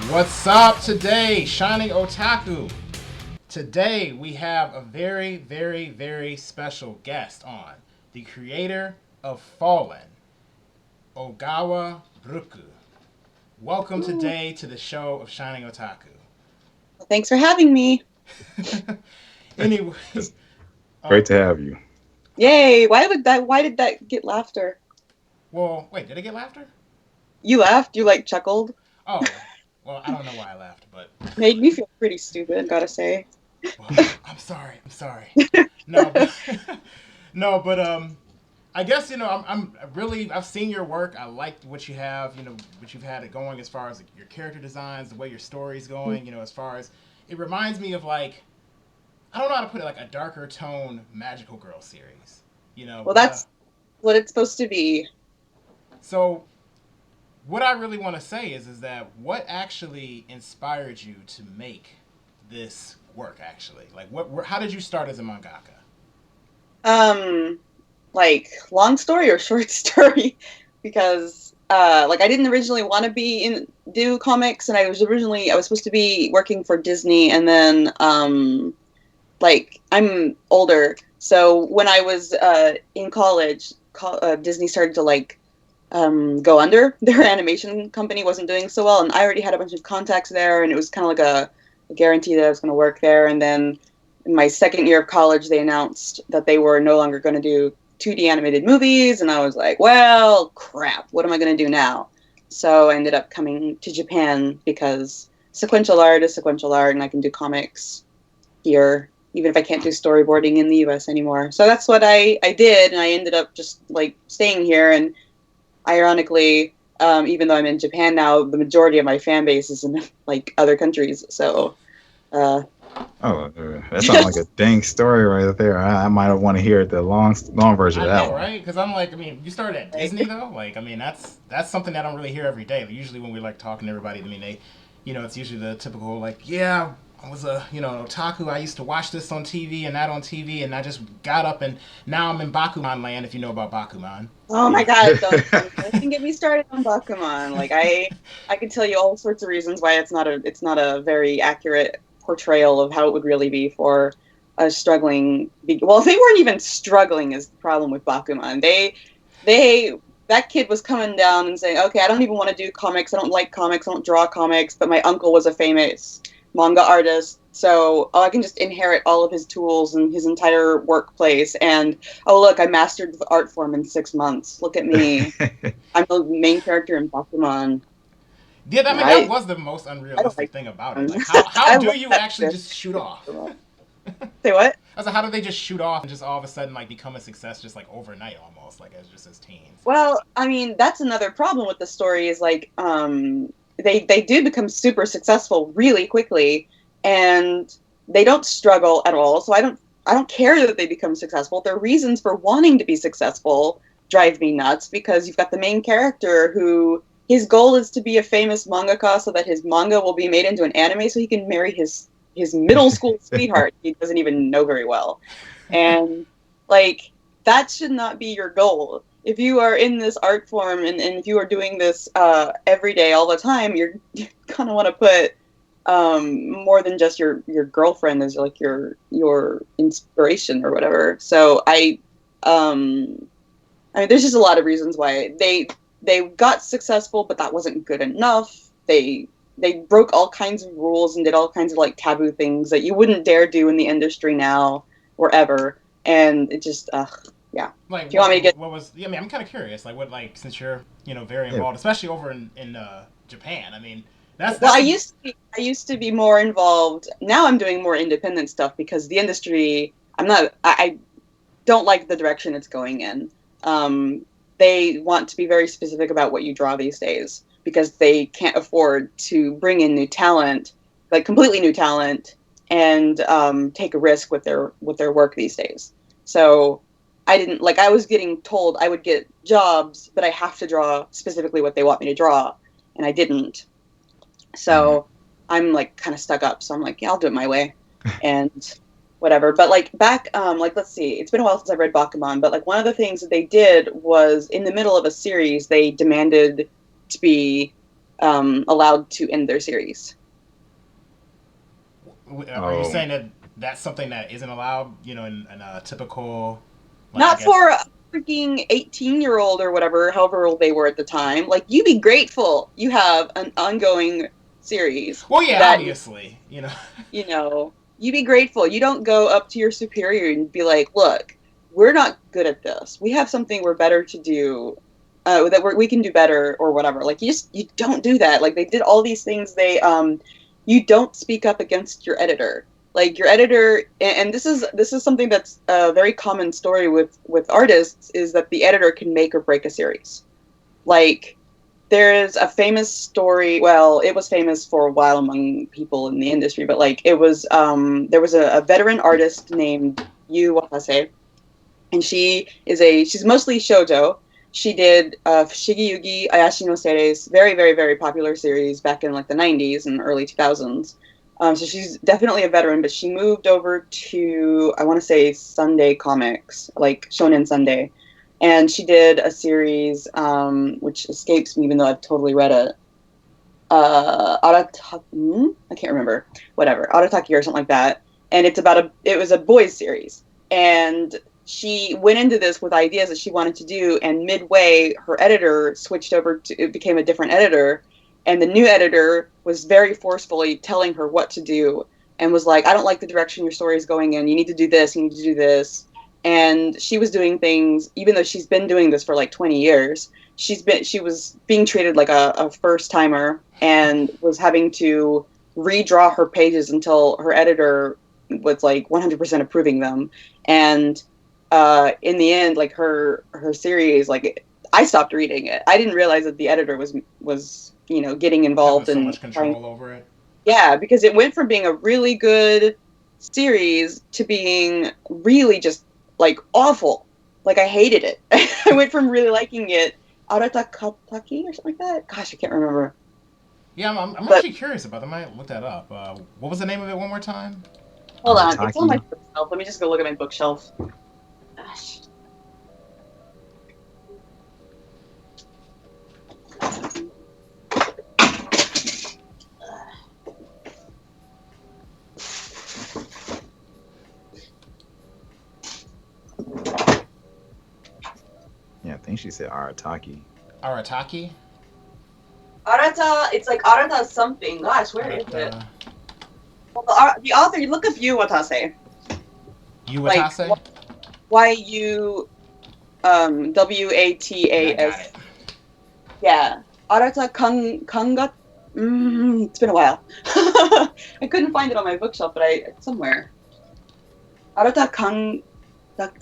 What's up today, Shining Otaku? Today we have a very, very, very special guest on, the creator of FaLLEN, Ogawa Burukku. Welcome today to the show of Shining Otaku. Thanks for having me. Anyway, Great um, to have you. Yay! Why did that get laughter? well, wait, did I get laughter? You laughed. You like chuckled. Oh, well, I don't know why I laughed, but Made me feel pretty stupid. Gotta say. well, I'm sorry. I'm sorry. No, but no, but I guess I'm really I've seen your work. I like what you have, what you've had it going as far as like, your character designs, the way your story's going. As far as it reminds me of like I don't know how to put it, like a darker tone magical girl series. Well, that's what it's supposed to be. So what I really want to say is that what actually inspired you to make this work actually? Like how did you start as a mangaka? Um, like long story or short story, because like I didn't originally want to do comics, and I was supposed to be working for Disney, and then like I'm older, so when I was in college, Disney started to like go under. Their animation company wasn't doing so well, and I already had a bunch of contacts there, and it was kind of like a guarantee that I was going to work there. And then in my second year of college, they announced that they were no longer going to do 2D animated movies, and I was like, well, crap, what am I going to do now? So I ended up coming to Japan because sequential art is sequential art, and I can do comics here, even if I can't do storyboarding in the US anymore. So that's what I did, and I ended up just like staying here. And ironically, even though I'm in Japan now, the majority of my fan base is in like other countries. So, uh, Oh, that sounds like a dang story right there. I might want to hear the long version I of that know, one. right? Because I'm like, I mean, you started at Disney though. Like, I mean, that's something that I don't really hear every day. Like, usually when we like talking to everybody, I mean, it's usually the typical like, yeah, I was an otaku. I used to watch this on TV and that on TV, and I just got up and now I'm in Bakuman land. If you know about Bakuman, oh you my know. God, don't even get me started on Bakuman. Like I could tell you all sorts of reasons why it's not a very accurate portrayal of how it would really be for a struggling. Well, they weren't even struggling is the problem with Bakuman. They that kid was coming down and saying, okay, I don't even want to do comics. I don't like comics. I don't draw comics. But my uncle was a famous manga artist. So I can just inherit all of his tools and his entire workplace. And oh, look, I mastered the art form in 6 months. Look at me. I'm the main character in Pokemon. Yeah, I mean that I, was the most I don't unrealistic like thing about it. Pokemon. Like, how I do love you that actually shit. just shoot off? Say what? I was like, how do they just shoot off and just all of a sudden like become a success just like overnight almost like as just as teens? Well, I mean, that's another problem with the story is like they do become super successful really quickly, and they don't struggle at all. So I don't care that they become successful. Their reasons for wanting to be successful drive me nuts because you've got the main character who his goal is to be a famous mangaka so that his manga will be made into an anime so he can marry his middle school sweetheart he doesn't even know very well. And like that should not be your goal. If you are in this art form and if you are doing this every day, all the time, you're gonna want to put more than just your girlfriend as like your inspiration or whatever. So I mean, there's just a lot of reasons why they got successful, but that wasn't good enough. They broke all kinds of rules and did all kinds of like taboo things that you wouldn't dare do in the industry now or ever. And it just, yeah. Like If you want me to get what was? Yeah, I mean, I'm kind of curious. Like what like since you're very Yeah. involved, especially over in Japan. I mean, that's well, that's a I used to be more involved. Now I'm doing more independent stuff because the industry. I don't like the direction it's going in. They want to be very specific about what you draw these days because they can't afford to bring in new talent, like completely new talent, and take a risk with their work these days. So I didn't like. I was getting told I would get jobs, but I have to draw specifically what they want me to draw, and I didn't. Mhm. So I'm like kind of stuck up. So I'm like, yeah, I'll do it my way. And whatever. But like back, like let's see, it's been a while since I've read Bakuman, but like one of the things that they did was in the middle of a series, they demanded to be allowed to end their series. Are you saying that that's something that isn't allowed, in a typical... Like, Not for a freaking 18-year-old or whatever, however old they were at the time. Like, you be grateful you have an ongoing series. Well, yeah, obviously, You be grateful. You don't go up to your superior and be like, look, we're not good at this. We have something we're better to do, we can do better or whatever. Like, you don't do that. Like, they did all these things. You don't speak up against your editor. Like, your editor, and this is something that's a very common story with artists, is that the editor can make or break a series. Like, there's a famous story, well, it was famous for a while among people in the industry, but like, it was, there was a veteran artist named Yu Watase, and she's mostly shoujo. She did Shigeyugi Ayashi no Seres, very, very, very popular series back in like the 90s and early 2000s. So she's definitely a veteran, but she moved over to, I want to say, Sunday Comics, like Shonen Sunday. And she did a series, which escapes me even though I've totally read it. Arataki, I can't remember. Whatever, Arataki or something like that. And it was a boys series. And she went into this with ideas that she wanted to do, and midway, her editor switched over it became a different editor. And the new editor was very forcefully telling her what to do and was like, I don't like the direction your story is going in. You need to do this. You need to do this. And she was doing things, even though she's been doing this for like 20 years, she was being treated like a first timer and was having to redraw her pages until her editor was like 100% approving them. And in the end, like her series, like I stopped reading it. I didn't realize that the editor was getting involved in so much control over it. Yeah, because it went from being a really good series to being really just like awful. Like I hated it. I went from really liking it, Arataki or something like that. Gosh, I can't remember. Yeah, I'm actually curious about that. I might look that up. What was the name of it one more time? Hold on, it's on my bookshelf. Let me just go look at my bookshelf. Gosh. Yeah, I think she said Arataki. Arataki? Arata, it's like Arata something. Gosh, where is it? Well, the author, you look up Yu Watase. Yu Watase? Like, Y-U W-A-T-A-S. Yeah. Arata Kanga. It's been a while. I couldn't find it on my bookshelf, but it's somewhere. Arata Kang.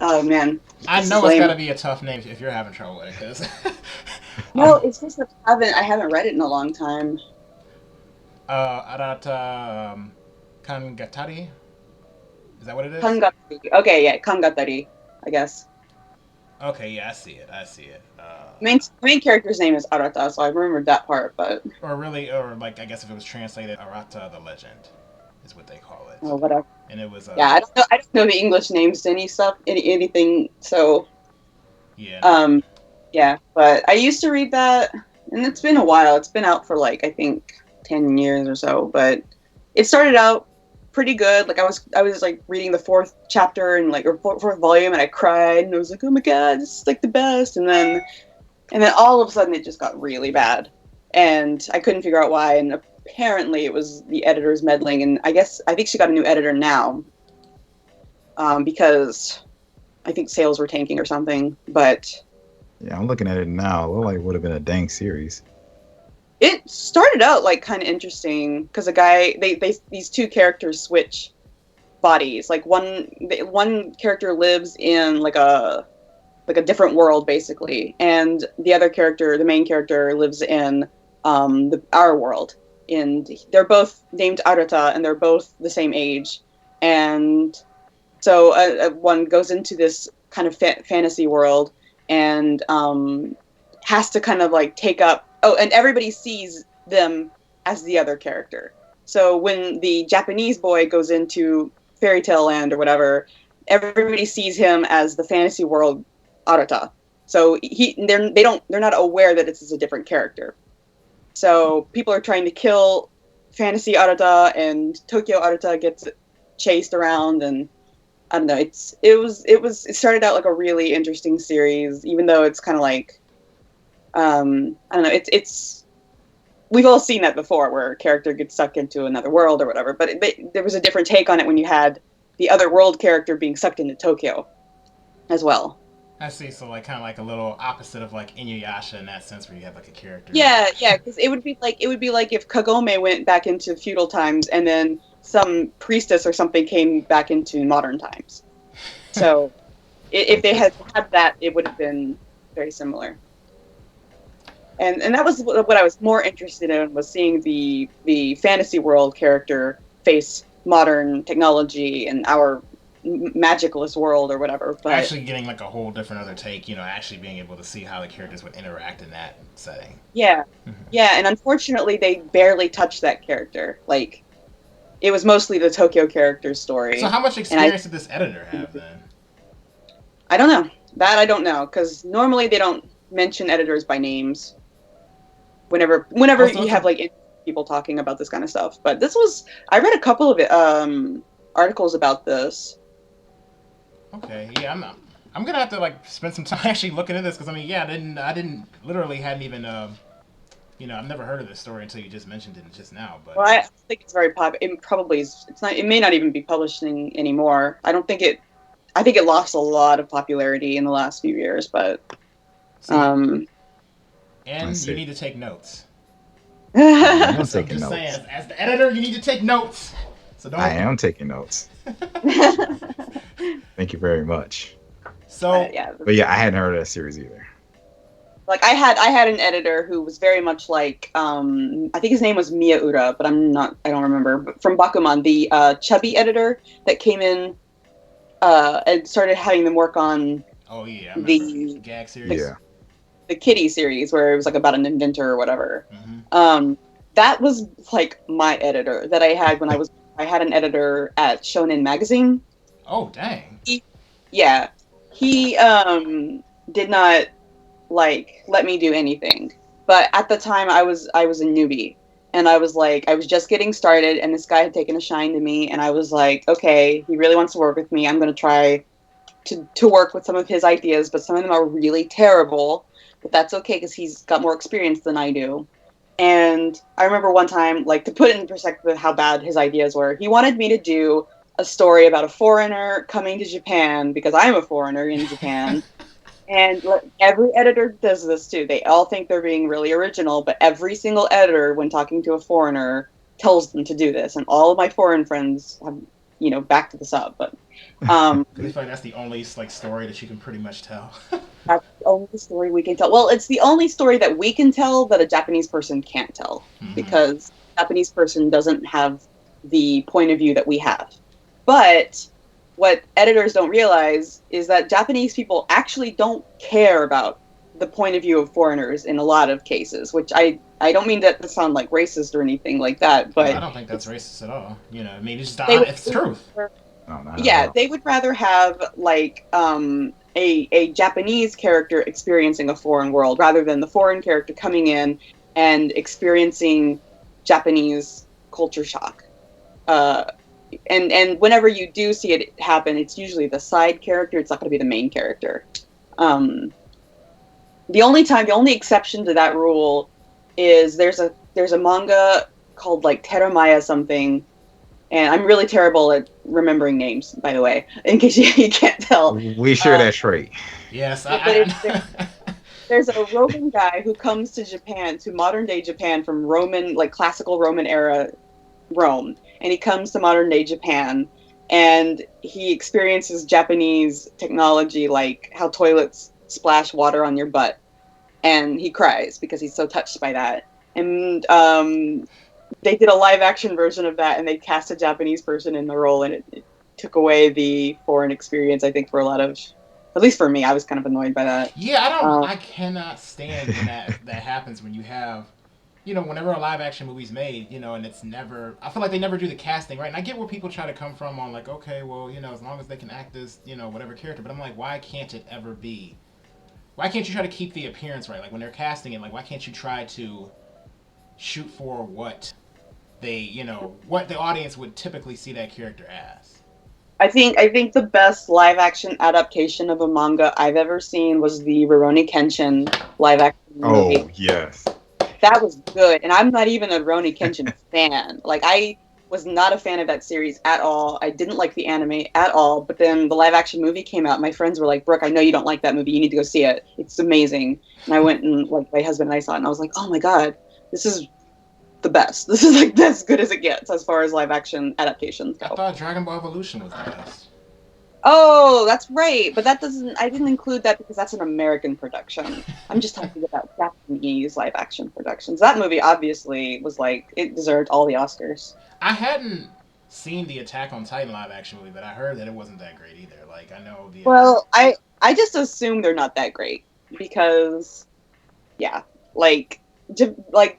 Oh man. I know it's gotta be a tough name if you're having trouble with it. No, it's just that I haven't read it in a long time. Arata Kangatari? Is that what it is? Kangatari. Okay, yeah, Kangatari, I guess. Okay, yeah, I see it. Main character's name is Arata, so I remembered that part, but... Or like, I guess if it was translated, Arata the Legend is what they call it. Oh, whatever. And it was... yeah, I don't know the English names to anything, so... Yeah. Yeah, but I used to read that, and it's been a while. It's been out for, like, I think 10 years or so, but it started out pretty good. Like, I was like reading the fourth chapter and like, or fourth volume, and I cried, and I was like, oh my god, this is like the best. And then all of a sudden it just got really bad, and I couldn't figure out why. And apparently it was the editor's meddling, and I think she got a new editor now, because I think sales were tanking or something. But yeah, I'm looking at it now. It looked like it would have been a dang series. it started out like kind of interesting because these two characters switch bodies. Like one character lives in like a different world basically, and the other character, the main character, lives in our world. And they're both named Arata, and they're both the same age. And so one goes into this kind of fantasy world and has to kind of like take up. Oh, and everybody sees them as the other character. So when the Japanese boy goes into fairy tale land or whatever, everybody sees him as the fantasy world Arata. So they're not aware that it's a different character. So people are trying to kill Fantasy Arata, and Tokyo Arata gets chased around, and I don't know. It started out like a really interesting series, even though it's kind of like I don't know. It's we've all seen that before, where a character gets sucked into another world or whatever. But there was a different take on it when you had the other world character being sucked into Tokyo as well. I see. So like kind of like a little opposite of like Inuyasha in that sense, where you have like a character. Yeah, yeah, because it would be like if Kagome went back into feudal times and then some priestess or something came back into modern times. So if they had that, it would have been very similar. And that was what I was more interested in, was seeing the fantasy world character face modern technology and our magicalist world or whatever. But actually getting like a whole different other take, actually being able to see how the characters would interact in that setting. Yeah. Yeah, and unfortunately they barely touched that character. Like, it was mostly the Tokyo character's story. So how much experience did this editor have then? I don't know. That I don't know, because normally they don't mention editors by names whenever you have like people talking about this kind of stuff. But I read a couple of articles about this. Okay, yeah, I'm gonna have to like spend some time actually looking into this, because I didn't literally hadn't even I've never heard of this story until you just mentioned it just now. But well, I think it's very popular. It probably is. It's not. It may not even be publishing anymore. I think it lost a lot of popularity in the last few years. But and you need to take notes. I'm So taking I'm just notes. saying, as the editor, you need to take notes. So don't. I am taking notes. Thank you very much. So yeah. But yeah, I hadn't heard of that series either. Like I had an editor who was very much like I think his name was Miyaura, but I don't remember. But from Bakuman, the chubby editor that came in and started having them work on the gag series. Yeah. The Kitty series, where it was like about an inventor or whatever. Mm-hmm. That was like my editor that I had when I had an editor at Shonen Magazine. Oh dang. He did not like let me do anything. But at the time I was a newbie, and I was just getting started, and this guy had taken a shine to me, and I was like, okay, he really wants to work with me. I'm going to try to work with some of his ideas, but some of them are really terrible. But that's okay, because he's got more experience than I do. And I remember one time, like, to put it in perspective how bad his ideas were, he wanted me to do a story about a foreigner coming to Japan, because I'm a foreigner in Japan. And every editor does this too. They all think they're being really original, but every single editor, when talking to a foreigner, tells them to do this. And all of my foreign friends have, backed this up. But I feel like that's the only story that you can pretty much tell. That's the only story we can tell. Well, it's the only story that we can tell that a Japanese person can't tell, because a Japanese person doesn't have the point of view that we have. But what editors don't realize is that Japanese people actually don't care about the point of view of foreigners in a lot of cases, which I don't mean that to sound like racist or anything like that, but I don't think that's racist at all. It's just it's the truth. They would rather have like a Japanese character experiencing a foreign world rather than the foreign character coming in and experiencing Japanese culture shock. And whenever you do see it happen, it's usually the side character. It's not going to be the main character. The only exception to that rule is there's a manga called like Teramaya something, and I'm really terrible at remembering names, by the way, in case you can't tell. We share that trait. Yes, there's a Roman guy who comes to modern day Japan from Roman, like classical Roman era Rome, and he comes to modern day Japan, and he experiences Japanese technology, like how toilets splash water on your butt, and he cries because he's so touched by that. And they did a live action version of that, and they cast a Japanese person in the role, and it took away the foreign experience, I think, for a lot of, at least for me. I was kind of annoyed by that. Yeah, I cannot stand when that happens, when you have, whenever a live action movie's made, and it's never, I feel like they never do the casting right. And I get where people try to come from on like, okay, well, as long as they can act as, whatever character, but I'm like, why can't it ever be? Why can't you try to keep the appearance right? Like when they're casting it, like why can't you try to shoot for what they, what the audience would typically see that character as. I think the best live action adaptation of a manga I've ever seen was the Rurouni Kenshin live action movie. Oh yes. That was good, and I'm not even a Rurouni Kenshin fan. Like, I was not a fan of that series at all. I didn't like the anime at all. But then the live action movie came out. My friends were like, "Brooke, I know you don't like that movie. You need to go see it. It's amazing." And I went and like my husband and I saw it, and I was like, "Oh my god, this is the best. This is like as good as it gets as far as live action adaptations go." I thought Dragon Ball Evolution was the best. Oh, that's right. But that doesn't. I didn't include that because that's an American production. I'm just talking about Japanese live action productions. That movie obviously was like it deserved all the Oscars. I hadn't seen the Attack on Titan live action movie, but I heard that it wasn't that great either. Like, I know the. Well, I just assume they're not that great because, yeah, like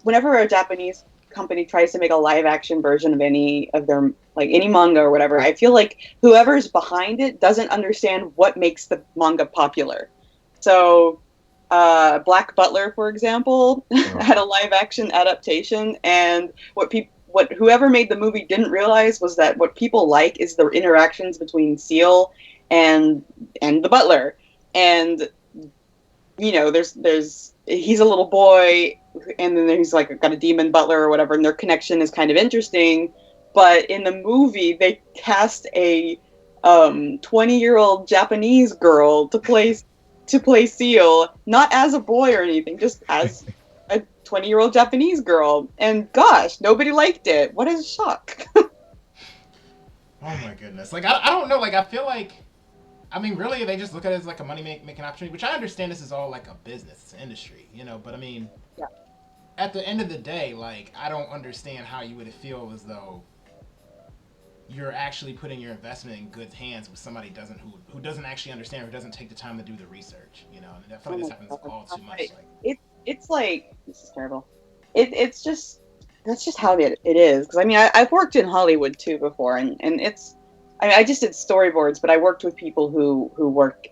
whenever a Japanese company tries to make a live action version of any of their any manga or whatever, I feel like whoever's behind it doesn't understand what makes the manga popular. So, Black Butler, for example, had a live action adaptation, and what whoever made the movie didn't realize was that what people like is the interactions between Seal and the butler, and there's he's a little boy, and then he's like got a demon butler or whatever, and their connection is kind of interesting. But in the movie, they cast a 20-year-old Japanese girl to play Seal, not as a boy or anything, just as a 20-year-old Japanese girl. And gosh, nobody liked it. What a shock. Oh my goodness. Like, I don't know. Like, I feel like, I mean, really, they just look at it as like a money-making opportunity, which I understand this is all like a business, it's an industry, but I mean, yeah. At the end of the day, like, I don't understand how you would feel as though you're actually putting your investment in good hands with somebody who doesn't actually understand, or who doesn't take the time to do the research, and I feel like this happens all too much. Like, it's like, this is terrible. It's just, that's just how it is. Because I mean, I've worked in Hollywood too before, and it's, I just did storyboards, but I worked with people who work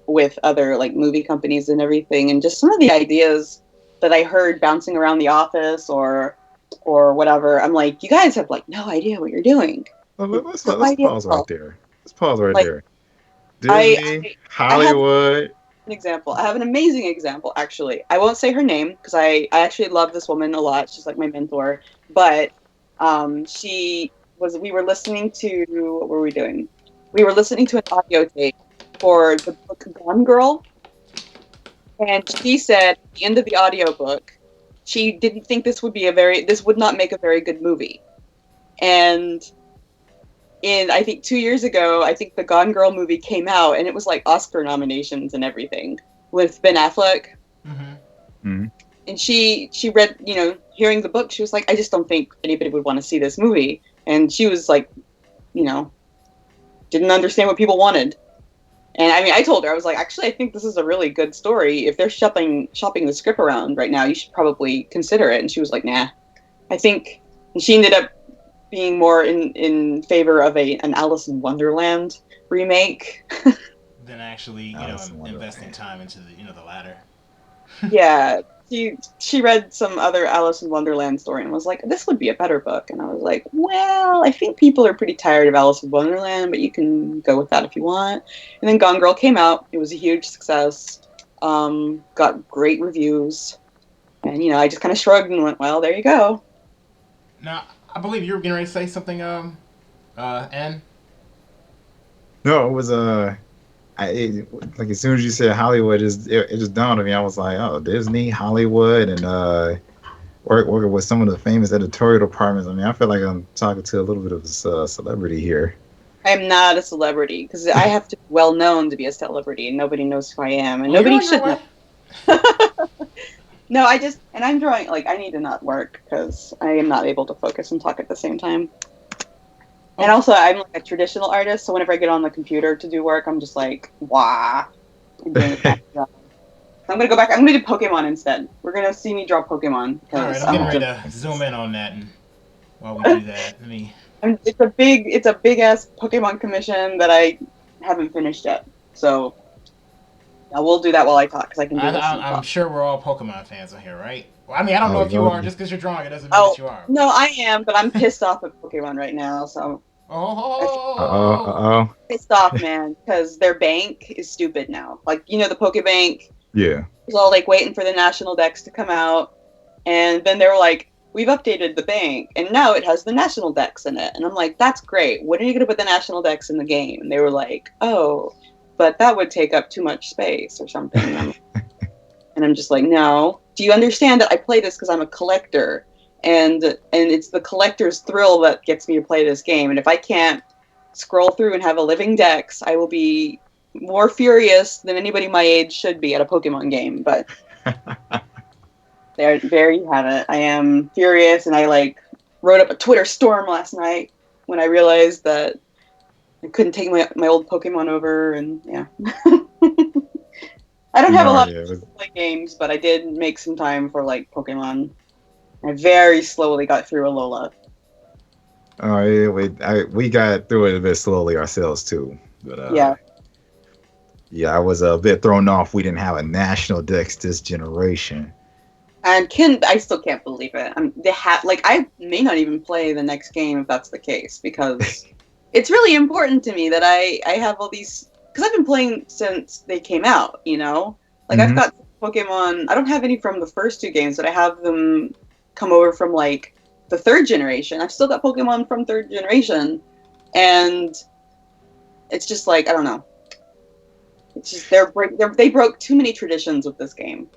with other like movie companies and everything, and just some of the ideas that I heard bouncing around the office or whatever, I'm like, you guys have like no idea what you're doing. Well, let's pause right there. Let's pause right there. Disney, Hollywood. An example. I have an amazing example, actually. I won't say her name because I actually love this woman a lot. She's like my mentor. But we were listening to, what were we doing? We were listening to an audio tape for the book Gone Girl. And she said at the end of the audiobook, she didn't think this would not make a very good movie. And I think 2 years ago, I think the Gone Girl movie came out, and it was like Oscar nominations and everything with Ben Affleck. Mm-hmm. Mm-hmm. And she read, hearing the book, she was like, I just don't think anybody would want to see this movie. And she was like, didn't understand what people wanted. And I mean, I told her, I was like, actually, I think this is a really good story. If they're shopping the script around right now, you should probably consider it. And she was like, nah. And she ended up being more in favor of an Alice in Wonderland remake than actually, investing time into the latter. Yeah, she read some other Alice in Wonderland story and was like, this would be a better book. And I was like, well, I think people are pretty tired of Alice in Wonderland, but you can go with that if you want. And then Gone Girl came out. It was a huge success. Got great reviews. And, I just kind of shrugged and went, well, there you go. Now, I believe you were getting ready to say something, N? No, it was, like as soon as you said Hollywood, it just dawned on me. I was like, oh, Disney, Hollywood, and working with some of the famous editorial departments. I mean, I feel like I'm talking to a little bit of a celebrity here. I'm not a celebrity because I have to be well known to be a celebrity, and nobody knows who I am, and nobody should know. No, I'm drawing, like, I need to not work because I am not able to focus and talk at the same time. And also, I'm like a traditional artist, so whenever I get on the computer to do work, I'm just like, wah. I'm going to go back. I'm going to do Pokemon instead. We're going to see me draw Pokemon. All right, I'm getting ready to zoom in on that, and while we do that, it's a big ass Pokemon commission that I haven't finished yet. So we'll do that while I talk because I can do this. I'm sure we're all Pokemon fans on here, right? Well, I mean, I don't know Oh, if you are. Just because you're drawing, it doesn't mean that you are. No, I am, but I'm pissed off at Pokemon right now. So Oh. pissed off, man, because their bank is stupid now. Like, you know, the Pokebank Yeah. was all like waiting for the national dex to come out, and then they were like, we've updated the bank, and now it has the national dex in it. And I'm like, that's great. When are you going to put the national dex in the game? And they were like, oh, but that would take up too much space or something. And I'm just like, no. Do you understand that I play this because I'm a collector, and it's the collector's thrill that gets me to play this game. And if I can't scroll through and have a living dex, I will be more furious than anybody my age should be at a Pokemon game. But there you have it. I am furious, and I like wrote up a Twitter storm last night when I realized that I couldn't take my old Pokemon over, and yeah. I don't have a lot of time to play games, but I did make some time for like Pokemon. I very slowly got through Alola. Oh, yeah, we got through it a bit slowly ourselves too. But yeah, I was a bit thrown off. We didn't have a national dex this generation. And I still can't believe it. I may not even play the next game if that's the case, because it's really important to me that I have all these. Because I've been playing since they came out, you know? Like, I've got Pokemon... I don't have any from the first two games, but I have them come over from, like, the third generation. I've still got Pokemon from third generation. And it's just like, I don't know. It's just, they broke too many traditions with this game.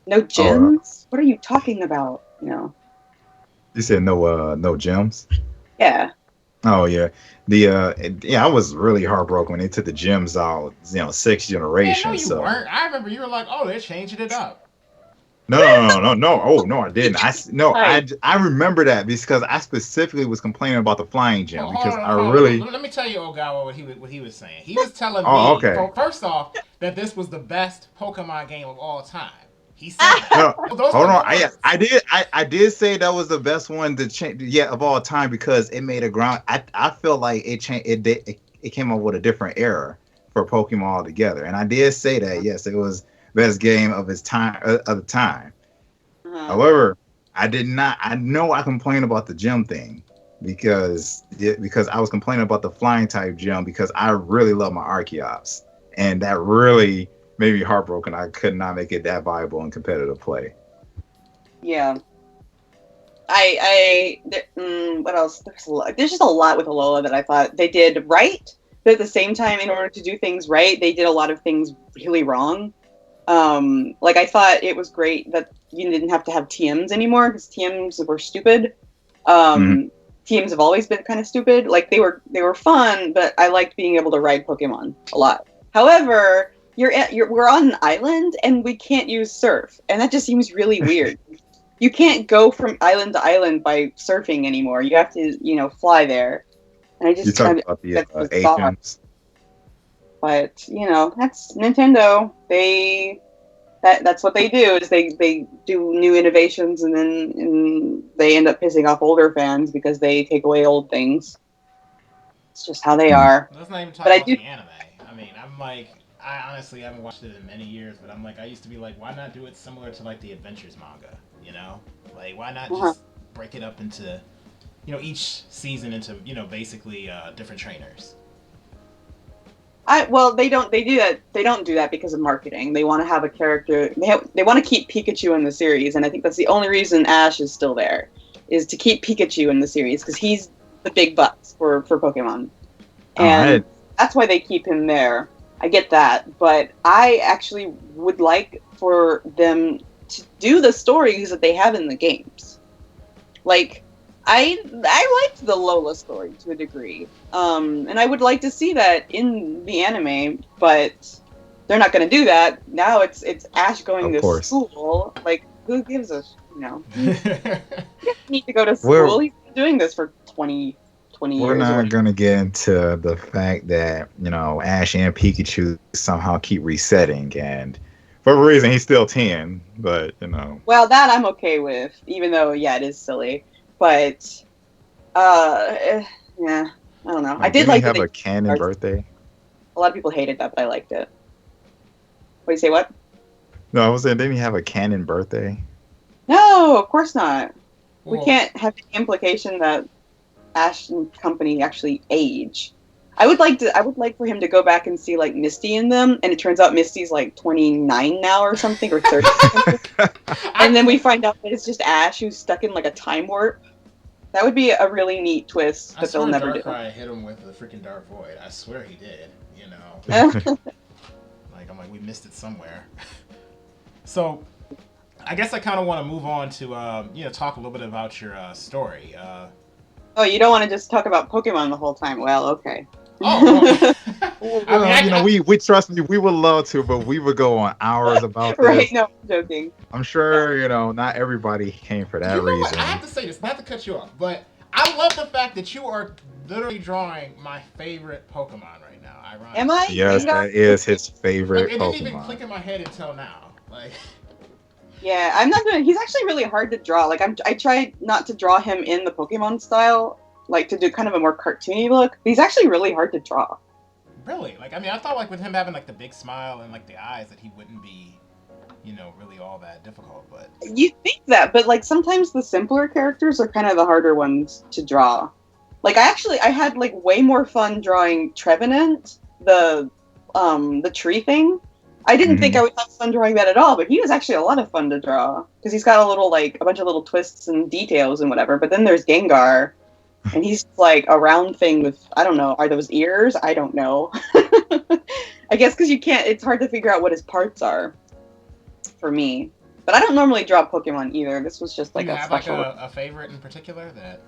No gyms? What are you talking about? You know? You said no gyms? Yeah. Oh yeah, I was really heartbroken when they took the gyms out. You know, 6th generation. Yeah, no, you weren't. I remember you were like, "Oh, they're changing it up." No. Oh no, I didn't. I remember that because I specifically was complaining about the flying gym because Let me tell you, Ogawa, what he was saying. He was telling me, first off, that this was the best Pokemon game of all time. He said that. No, hold on. I did say that was the best one to change of all time because it made a ground. I feel like it changed. It came up with a different era for Pokemon altogether, and I did say that. Yes, it was best game of its time of the time. However, I did not. I know I complained about the gym thing because I was complaining about the flying type gym because I really love my Archeops, and that really made me heartbroken. I could not make it that viable in competitive play. Yeah. What else? There's just a lot with Alola that I thought they did right, but at the same time, in order to do things right, they did a lot of things really wrong. Like I thought it was great that you didn't have to have TMs anymore because TMs were stupid. TMs have always been kind of stupid. Like they were fun, but I liked being able to ride Pokemon a lot. However, we're on an island and we can't use surf, and that just seems really weird. You can't go from island to island by surfing anymore. You have to, fly there. And I just you talking about the agents. But that's Nintendo. That's what they do is they do new innovations and then they end up pissing off older fans because they take away old things. It's just how they are. Let's not even talk about the anime. I mean, I honestly haven't watched it in many years, but I'm like, I used to be like, why not do it similar to like the Adventures manga? Like why not just break it up into, each season into, basically different trainers. They don't do that because of marketing. They want to have a character. They want to keep Pikachu in the series, and I think that's the only reason Ash is still there, is to keep Pikachu in the series because he's the big bucks for Pokemon, and that's why they keep him there. I get that, but I actually would like for them to do the stories that they have in the games. Like, I liked the Lola story to a degree, and I would like to see that in the anime, but they're not going to do that. Now it's Ash going to school. Like, who gives a, He doesn't need to go to school. He's been doing this for 20 years. We're not going to get into the fact that, Ash and Pikachu somehow keep resetting, and for a reason he's still 10, but, Well, that I'm okay with, even though, it is silly. But, I don't know. I did like have a canon birthday. A lot of people hated that, but I liked it. Wait, say what? No, I was saying, didn't he have a canon birthday? No, of course not. We Well, can't have the implication that Ash and company actually age. I would like for him to go back and see like Misty in them, and it turns out Misty's like 29 now or something, or 30. And then we find out that it's just Ash who's stuck in like a time warp. That would be a really neat twist that they'll never do. Darkrai hit him with the freaking Dark Void. I swear he did. You know, like I'm like we missed it somewhere. So, I guess I kind of want to move on to talk a little bit about your story. Oh, you don't want to just talk about Pokemon the whole time? Well, okay. Oh, well, we trust me. We would love to, but we would go on hours about this. Right? No, I'm joking. I'm sure not everybody came for that reason. What? I have to say this. Not to cut you off, but I love the fact that you are literally drawing my favorite Pokemon right now. Ironically. Am I? Yes, that is his favorite It Pokemon. didn't even click in my head until now. Like. Yeah, I'm not gonna. He's actually really hard to draw. Like I tried not to draw him in the Pokemon style, like to do kind of a more cartoony look. But he's actually really hard to draw. Really? Like, I mean, I thought like with him having like the big smile and like the eyes that he wouldn't be, really all that difficult. But you think that, but like sometimes the simpler characters are kind of the harder ones to draw. Like I had like way more fun drawing Trevenant, the tree thing. I didn't think I would have fun drawing that at all, but he was actually a lot of fun to draw because he's got a bunch of little twists and details and whatever. But then there's Gengar, and he's like a round thing with, I don't know, are those ears? I don't know. I guess because it's hard to figure out what his parts are for me. But I don't normally draw Pokemon either. This was just like you a have special. Like a favorite in particular that.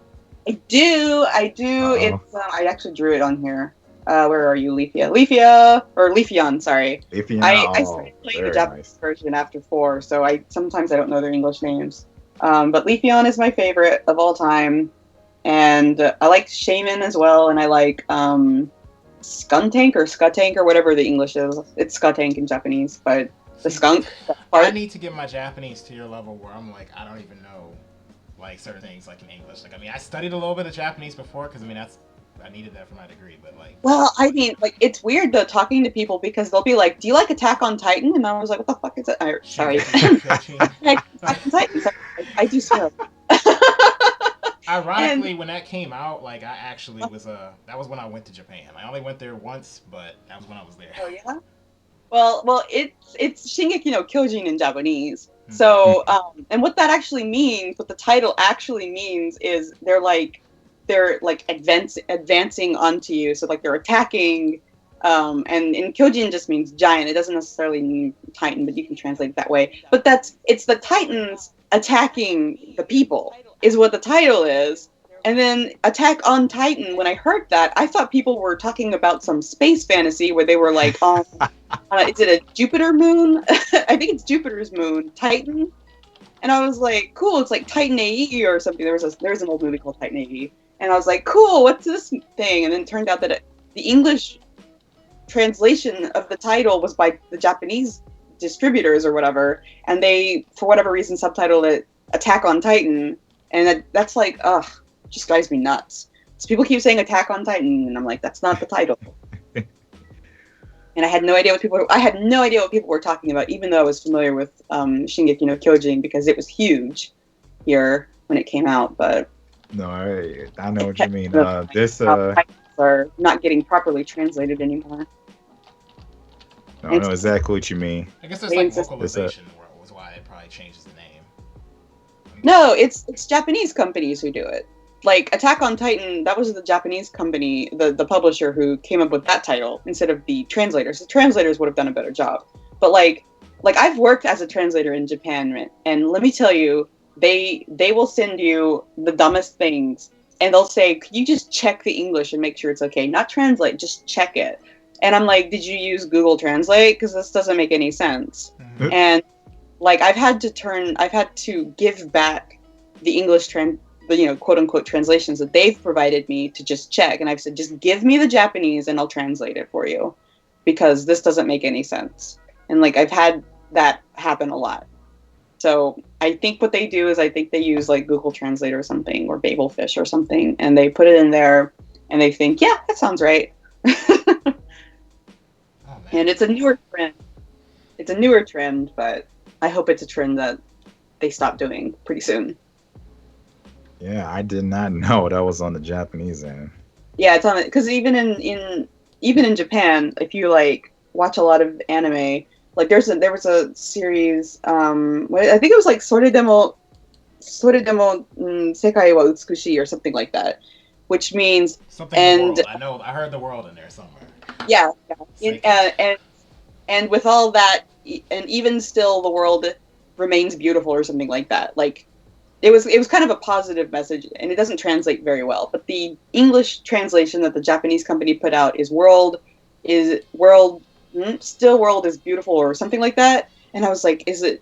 I do. Uh-oh. It's I actually drew it on here. Where are you, Leafeon, sorry. Leafeon, I started playing the Japanese version after 4, so sometimes I don't know their English names. But Leafeon is my favorite of all time. And I like Shaman as well, and I like Skuntank or Skutank or whatever the English is. It's Skutank in Japanese, but the skunk part. I need to get my Japanese to your level where I'm like, I don't even know like certain things like in English. Like, I mean, I studied a little bit of Japanese before because I needed that for my degree, but like. Well, I mean, like it's weird though talking to people because they'll be like, "Do you like Attack on Titan?" And I was like, "What the fuck is that?" Sorry, Attack on Titan. I do swear. Ironically, when that came out, like I actually was that was when I went to Japan. I only went there once, but that was when I was there. Oh yeah. Well, it's Shingeki no Kyojin in Japanese. So, and what that actually means, what the title actually means, is they're advancing onto you. So like they're attacking, and in Kyojin just means giant. It doesn't necessarily mean Titan, but you can translate it that way. But it's the Titans attacking the people is what the title is. And then Attack on Titan, when I heard that, I thought people were talking about some space fantasy where they were like, is it a Jupiter moon? I think it's Jupiter's moon, Titan. And I was like, cool, it's like Titan AE or something. There's an old movie called Titan AE. And I was like, cool, what's this thing? And then it turned out that the English translation of the title was by the Japanese distributors or whatever. And they, for whatever reason, subtitled it Attack on Titan. And that's like, ugh, just drives me nuts. So people keep saying Attack on Titan, and I'm like, that's not the title. And I had no idea what people were talking about, even though I was familiar with Shingeki no Kyojin because it was huge here when it came out. But no, I know what you mean. This are not getting properly translated anymore. No, I know exactly what you mean. I guess there's like localization was why it probably changes the name. No, it's Japanese companies who do it. Like Attack on Titan, that was the Japanese company, the publisher who came up with that title instead of the translators. The translators would have done a better job. But like I've worked as a translator in Japan, and let me tell you, they will send you the dumbest things, and they'll say, "Could you just check the English and make sure it's okay? Not translate, just check it." And I'm like, "Did you use Google Translate? Because this doesn't make any sense." Mm-hmm. And like I've had to give back the English the quote unquote translations that they've provided me to just check, and I've said, just give me the Japanese and I'll translate it for you, because this doesn't make any sense. And like I've had that happen a lot. So I think what they do is I think they use like Google Translate or something, or Babelfish or something, and they put it in there and they think, yeah, that sounds right. Oh, and it's a newer print. it's a newer trend, but I hope it's a trend that they stop doing pretty soon. Yeah, I did not know that was on the Japanese end. Yeah, it's on it because even in Japan, if you like watch a lot of anime, like there was a series, I think it was like Sekai wa Utsukushi or something like that, which means Something in the and world. I know. I heard the world in there somewhere. yeah, Sekai. and with all that, and even still, the world remains beautiful or something like that. Like it was kind of a positive message, and it doesn't translate very well. But the English translation that the Japanese company put out is world still world is beautiful or something like that. And I was like, is the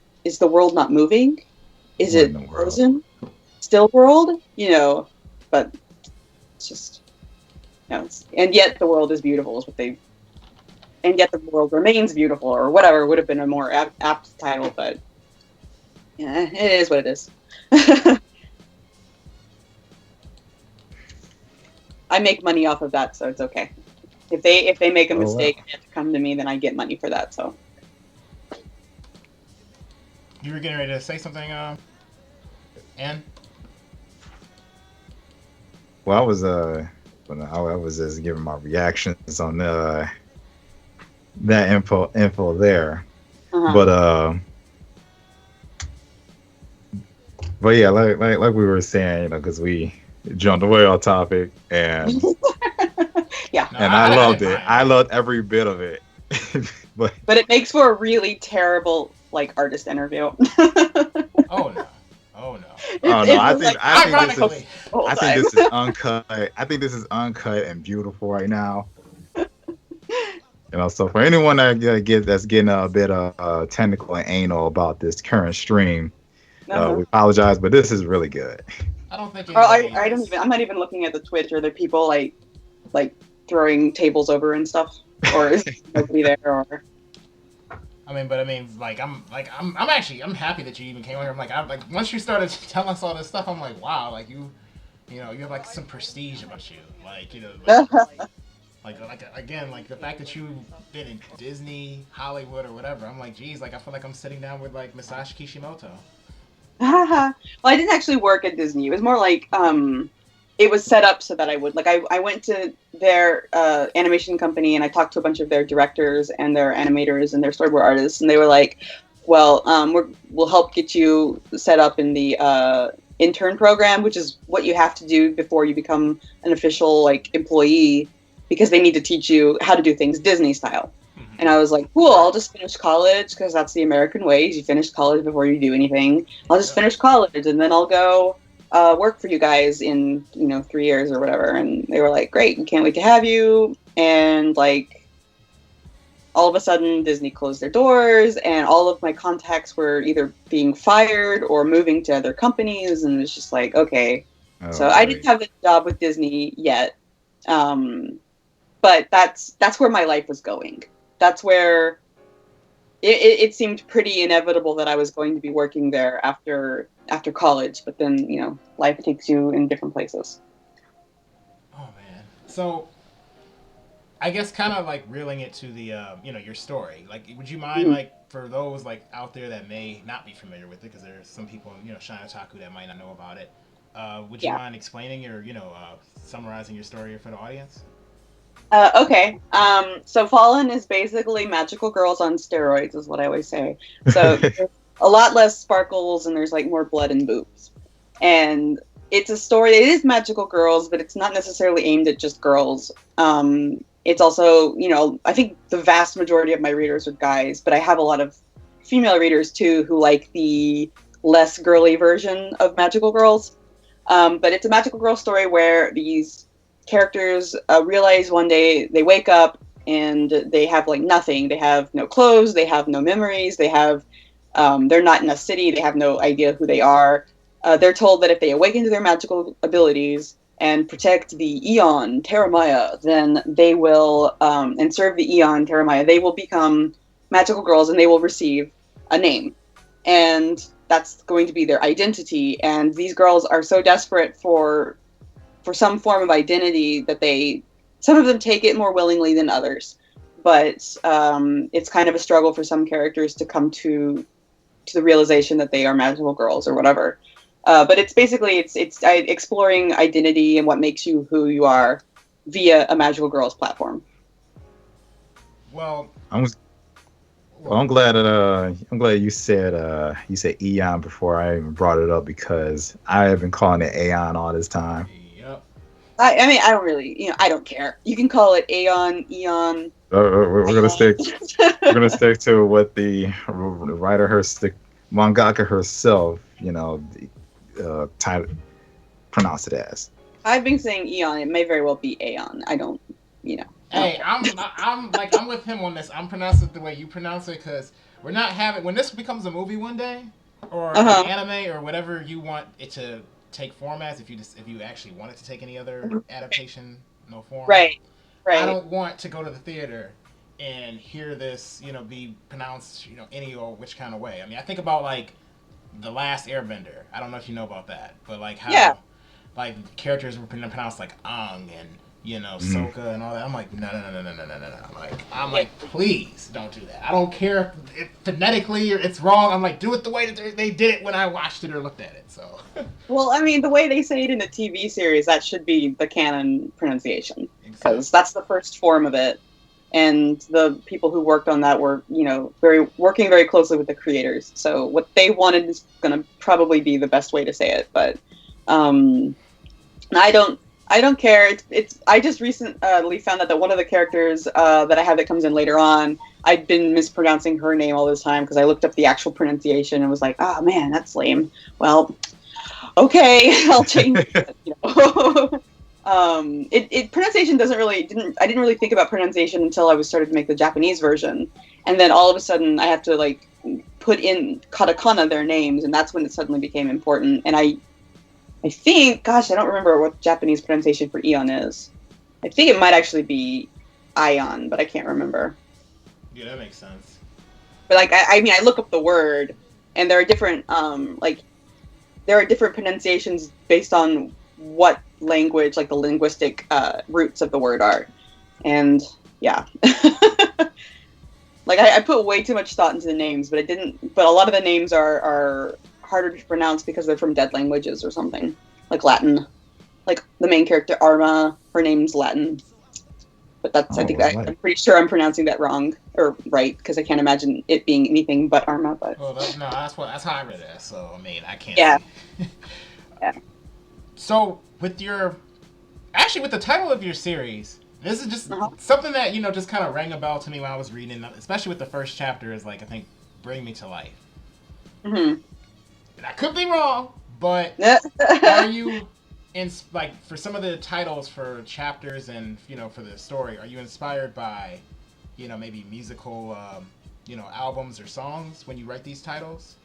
world not moving? Is What it in the world? frozen? Still world? But it's just and yet the world is beautiful is what they and yet the world remains beautiful or whatever would have been a more apt title, but yeah, it is what it is. I make money off of that, so it's okay. If they make a mistake and they have to come to me, then I get money for that. So You were getting ready to say something, Ann? Well, I was just giving my reactions on that info there, uh-huh. but yeah, like we were saying, because we jumped away off topic, and Yeah. No, and I loved didn't it. mind. I loved every bit of it. but But it makes for a really terrible like artist interview. Oh no. Oh no. oh no, I think Ironically. this is uncut. I think this is uncut and beautiful right now. So for anyone that's getting a bit technical and anal about this current stream, we apologize, but this is really good. I don't think I don't even. I'm not even looking at the Twitch or the people like throwing tables over and stuff, or is nobody there? Or I'm happy that you even came on here. I'm like once you started telling us all this stuff, I'm like, wow, like you have like some prestige about you, again, like the fact that you've been in Disney, Hollywood, or whatever. I'm like, geez, like I feel like I'm sitting down with like Masashi Kishimoto. well, I didn't actually work at Disney. It was more like it was set up so that I would I went to their animation company and I talked to a bunch of their directors and their animators and their storyboard artists, and they were like, well, we'll help get you set up in the intern program, which is what you have to do before you become an official like employee, because they need to teach you how to do things Disney style. And I was like, cool, I'll just finish college, because that's the American way. You finish college before you do anything. I'll just finish college, and then I'll go work for you guys in 3 years or whatever. And they were like, great, we can't wait to have you. And like all of a sudden Disney closed their doors, and all of my contacts were either being fired or moving to other companies, and it's just like, okay. So I didn't have a job with Disney yet, but that's where my life was going. That's where it seemed pretty inevitable that I was going to be working there after college. But then, life takes you in different places. Oh man. So I guess kind of like reeling it to the your story. Like, would you mind like for those like out there that may not be familiar with it, because there's some people Shine Otaku that might not know about it. Would you mind explaining or summarizing your story for the audience? Okay. So FaLLEN is basically magical girls on steroids, is what I always say. So there's a lot less sparkles, and there's like more blood and boobs. And it's a story. It is magical girls, but it's not necessarily aimed at just girls. It's also, I think the vast majority of my readers are guys, but I have a lot of female readers too who like the less girly version of magical girls. But it's a magical girl story where these characters realize one day they wake up and they have like nothing. They have no clothes, they have no memories, they're not in a city, they have no idea who they are. They're told that if they awaken to their magical abilities and protect the Eon Terramaya, then they will and serve the Eon Terramaya, they will become magical girls, and they will receive a name, and that's going to be their identity. And these girls are so desperate for some form of identity that some of them take it more willingly than others. but it's kind of a struggle for some characters to come to the realization that they are magical girls or whatever. But it's basically it's exploring identity and what makes you who you are via a magical girls platform. Well, I'm glad you said Eon before I even brought it up, because I have been calling it Aeon all this time. yep. I mean, I don't really, I don't care. You can call it Aeon, Eon. We're gonna stick. We're gonna stick to what the writer mangaka herself, pronounce it as. I've been saying Eon. It may very well be Aeon. I don't, Hey, I'm with him on this. I'm pronouncing it the way you pronounce it, because we're not having, when this becomes a movie one day, or an anime, or whatever you want it to take form as, if you actually want it to take any other adaptation, no form. Right. I don't want to go to the theater and hear this, be pronounced, any or which kind of way. I mean, I think about like The Last Airbender. I don't know if you know about that, but like how like characters were pronounced like Aang and Sokka and all that. I'm like, no. I'm like, please don't do that. I don't care if phonetically or it's wrong. I'm like, do it the way that they did it when I watched it or looked at it. So. Well, I mean, the way they say it in the TV series, that should be the canon pronunciation, because that's the first form of it. And the people who worked on that were, working very closely with the creators. So what they wanted is going to probably be the best way to say it. But I don't care. I just recently found out that one of the characters that I have that comes in later on, I'd been mispronouncing her name all this time because I looked up the actual pronunciation and was like, oh man, that's lame. Well, okay, I'll change it. Pronunciation I didn't really think about pronunciation until I was started to make the Japanese version. And then all of a sudden I have to like put in katakana their names, and that's when it suddenly became important. And I think, gosh, I don't remember what Japanese pronunciation for Eon is. I think it might actually be Ion, but I can't remember. Yeah, that makes sense. But like, I mean, I look up the word, and there are different, there are different pronunciations based on what language, like the linguistic roots of the word are. And yeah. Like, I put way too much thought into the names, but a lot of the names are harder to pronounce because they're from dead languages or something, like Latin. Like the main character Arma, her name's Latin, but I'm pretty sure I'm pronouncing that wrong or right, because I can't imagine it being anything but Arma. But that's how I read it. So I mean, I can't. Yeah. Yeah. So with the title of your series, this is just something that just kind of rang a bell to me when I was reading, especially with the first chapter. Is like, I think, Bring Me to Life. Mm-hmm. And I could be wrong, but are you for some of the titles for chapters and for the story, are you inspired by maybe musical albums or songs when you write these titles?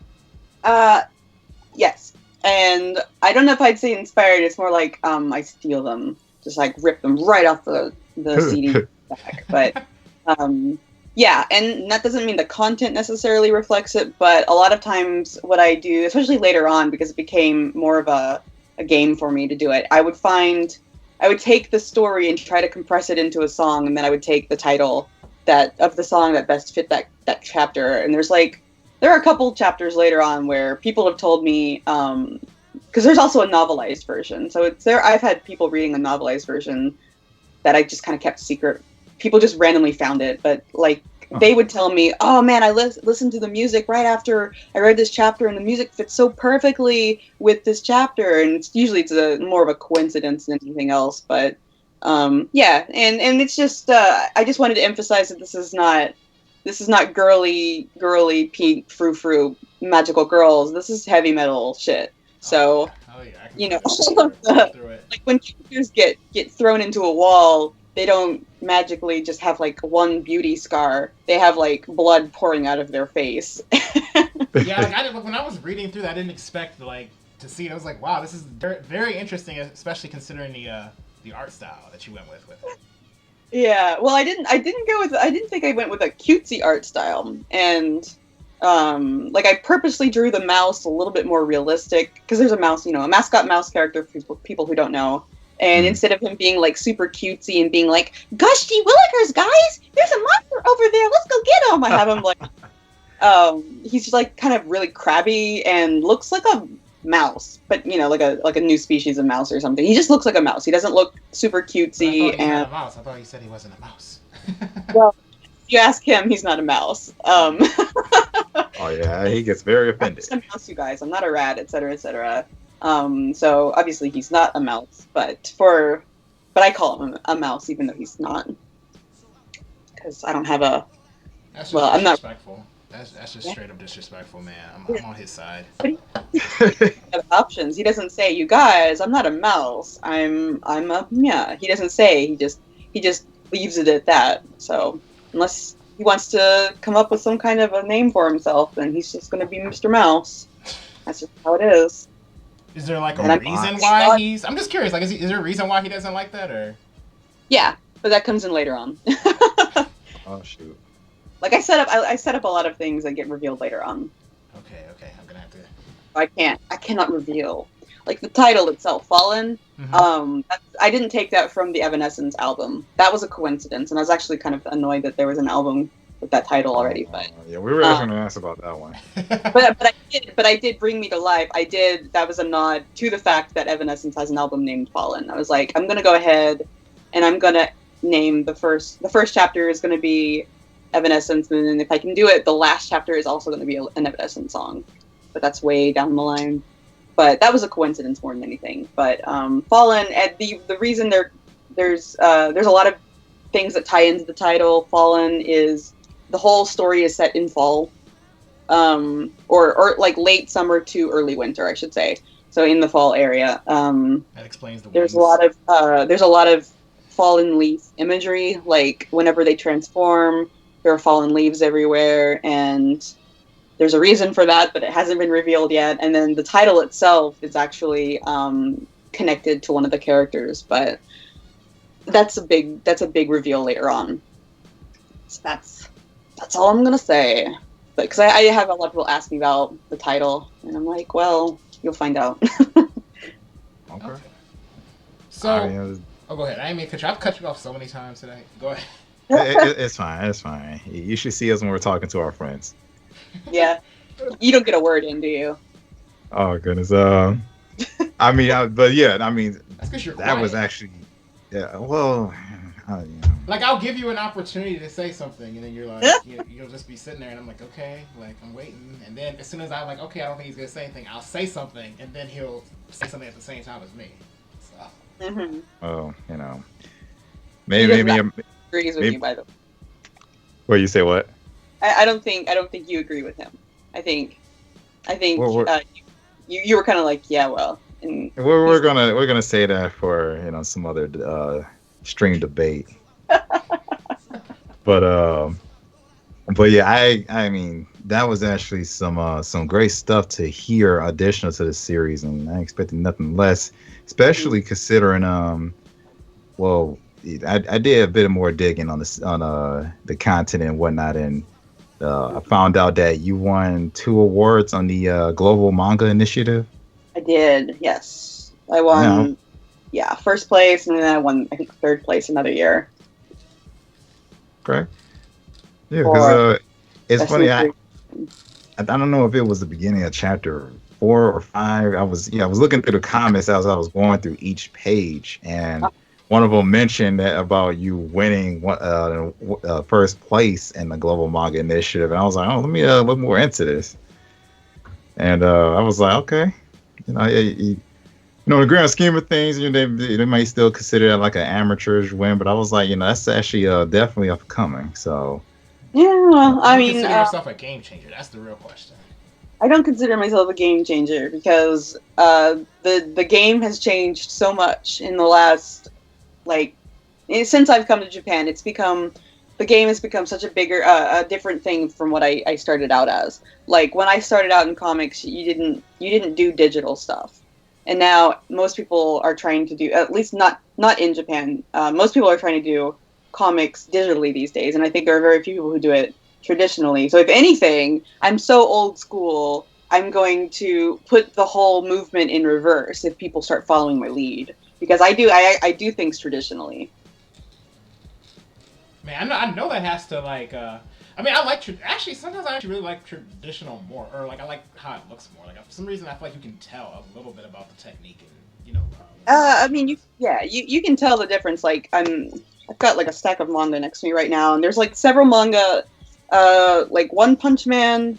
Yes. And I don't know if I'd say inspired. It's more like I steal them, just like rip them right off the CD back. But yeah, and that doesn't mean the content necessarily reflects it, but a lot of times what I do, especially later on, because it became more of a game for me to do it, I would take the story and try to compress it into a song, and then I would take the title of the song that best fit that chapter. And there are a couple chapters later on where people have told me, because there's also a novelized version. So I've had people reading a novelized version that I just kind of kept secret. People just randomly found it, but they would tell me, oh man, I listened to the music right after I read this chapter, and the music fits so perfectly with this chapter. And it's more of a coincidence than anything else. But yeah, and it's just I just wanted to emphasize that this is not girly pink frou magical girls. This is heavy metal shit. So like when characters get thrown into a wall, they don't magically just have like one beauty scar. They have like blood pouring out of their face. Yeah, when I was reading through that, I didn't expect to see it. I was like, wow, this is very, very interesting, especially considering the art style that you went with it. Yeah, well, I didn't think I went with a cutesy art style, and I purposely drew the mouse a little bit more realistic, because there's a mouse, a mascot mouse character for people who don't know. And instead of him being like super cutesy and being like, "Gosh, gee willikers, guys, there's a monster over there. Let's go get him," I have him like, he's just like kind of really crabby and looks like a mouse, but you know, like a new species of mouse or something. He just looks like a mouse. He doesn't look super cutesy. I thought he said he wasn't a mouse. Well, if you ask him, he's not a mouse. Oh yeah, he gets very offended. I'm a mouse, you guys. I'm not a rat, etc., etc. So obviously he's not a mouse, but I call him a mouse even though he's not, because I don't have a. That's just disrespectful. That's just straight up disrespectful, man. I'm on his side. Options. He doesn't say, "You guys, I'm not a mouse. I'm a yeah." He doesn't say. He just leaves it at that. So unless he wants to come up with some kind of a name for himself, then he's just going to be Mr. Mouse. That's just how it is. Is there like a reason why he's? I'm just curious. Like, is there a reason why he doesn't like that, or? Yeah, but that comes in later on. Oh shoot. Like I set up a lot of things that get revealed later on. Okay, I'm gonna have to. I cannot reveal. Like the title itself, Fallen. Mm-hmm. I didn't take that from the Evanescence album. That was a coincidence, and I was actually kind of annoyed that there was an album with that title already. But yeah, we were going to ask about that one. but I did Bring Me to Life. That was a nod to the fact that Evanescence has an album named Fallen. I was like, I'm gonna go ahead, and I'm gonna name the first chapter is gonna be Evanescence, and then if I can do it, the last chapter is also going to be an Evanescence song, but that's way down the line. But that was a coincidence more than anything. But Fallen, and the reason there's a lot of things that tie into the title. Fallen is the whole story is set in fall, or like late summer to early winter, I should say. So in the fall area. That explains the. There's a lot of fallen leaf imagery, like whenever they transform. There are fallen leaves everywhere, and there's a reason for that, but it hasn't been revealed yet. And then the title itself is actually connected to one of the characters, but that's a big reveal later on. So that's all I'm gonna say. But because I have a lot of people ask me about the title, and I'm like, well, you'll find out. Okay. So, go ahead. I mean, I've cut you off so many times today. Go ahead. It's fine. It's fine. You should see us when we're talking to our friends. Yeah, you don't get a word in, do you? Oh goodness. I mean, but yeah, I mean, that's because you're that quiet. Was actually, yeah. Well, like I'll give you an opportunity to say something, and then you're like, you'll just be sitting there, and I'm like, okay, like I'm waiting, and then as soon as I'm like, okay, I don't think he's gonna say anything, I'll say something, and then he'll say something at the same time as me. So. Mm-hmm. Oh, maybe. Agrees with you, by the way. What you say? What? I don't think you agree with him. I think you were kind of like, yeah, well. And we're gonna say that for some other stream debate. but yeah, I mean that was actually some great stuff to hear additional to the series, and I expected nothing less, especially considering I did a bit more digging on the content and whatnot, and I found out that you won 2 awards on the Global Manga Initiative. I did, yes. I won, first place, and then I won, I think, 3rd place another year. Correct. Yeah, because it's funny. I don't know if it was the beginning of chapter 4 or 5. I was looking through the comments as I was going through each page, and one of them mentioned that about you winning first place in the Global Manga Initiative, and I was like, oh, let me look more into this. And I was like, okay, in the grand scheme of things, they might still consider that like an amateurish win, but I was like, that's actually definitely upcoming. So yeah, I mean, consider yourself a game changer? That's the real question. I don't consider myself a game changer because the game has changed so much in the last. Like, since I've come to Japan, the game has become such a bigger, a different thing from what I started out as. Like, when I started out in comics, you didn't do digital stuff. And now most people are trying to do, at least not in Japan, most people are trying to do comics digitally these days. And I think there are very few people who do it traditionally. So if anything, I'm so old school, I'm going to put the whole movement in reverse if people start following my lead. because I do things traditionally. Man, I know that has to like. I mean, I like actually sometimes I actually really like traditional more, or like I like how it looks more. Like for some reason, I feel like you can tell a little bit about the technique and I mean, you can tell the difference. Like I've got like a stack of manga next to me right now, and there's like several manga, like One Punch Man.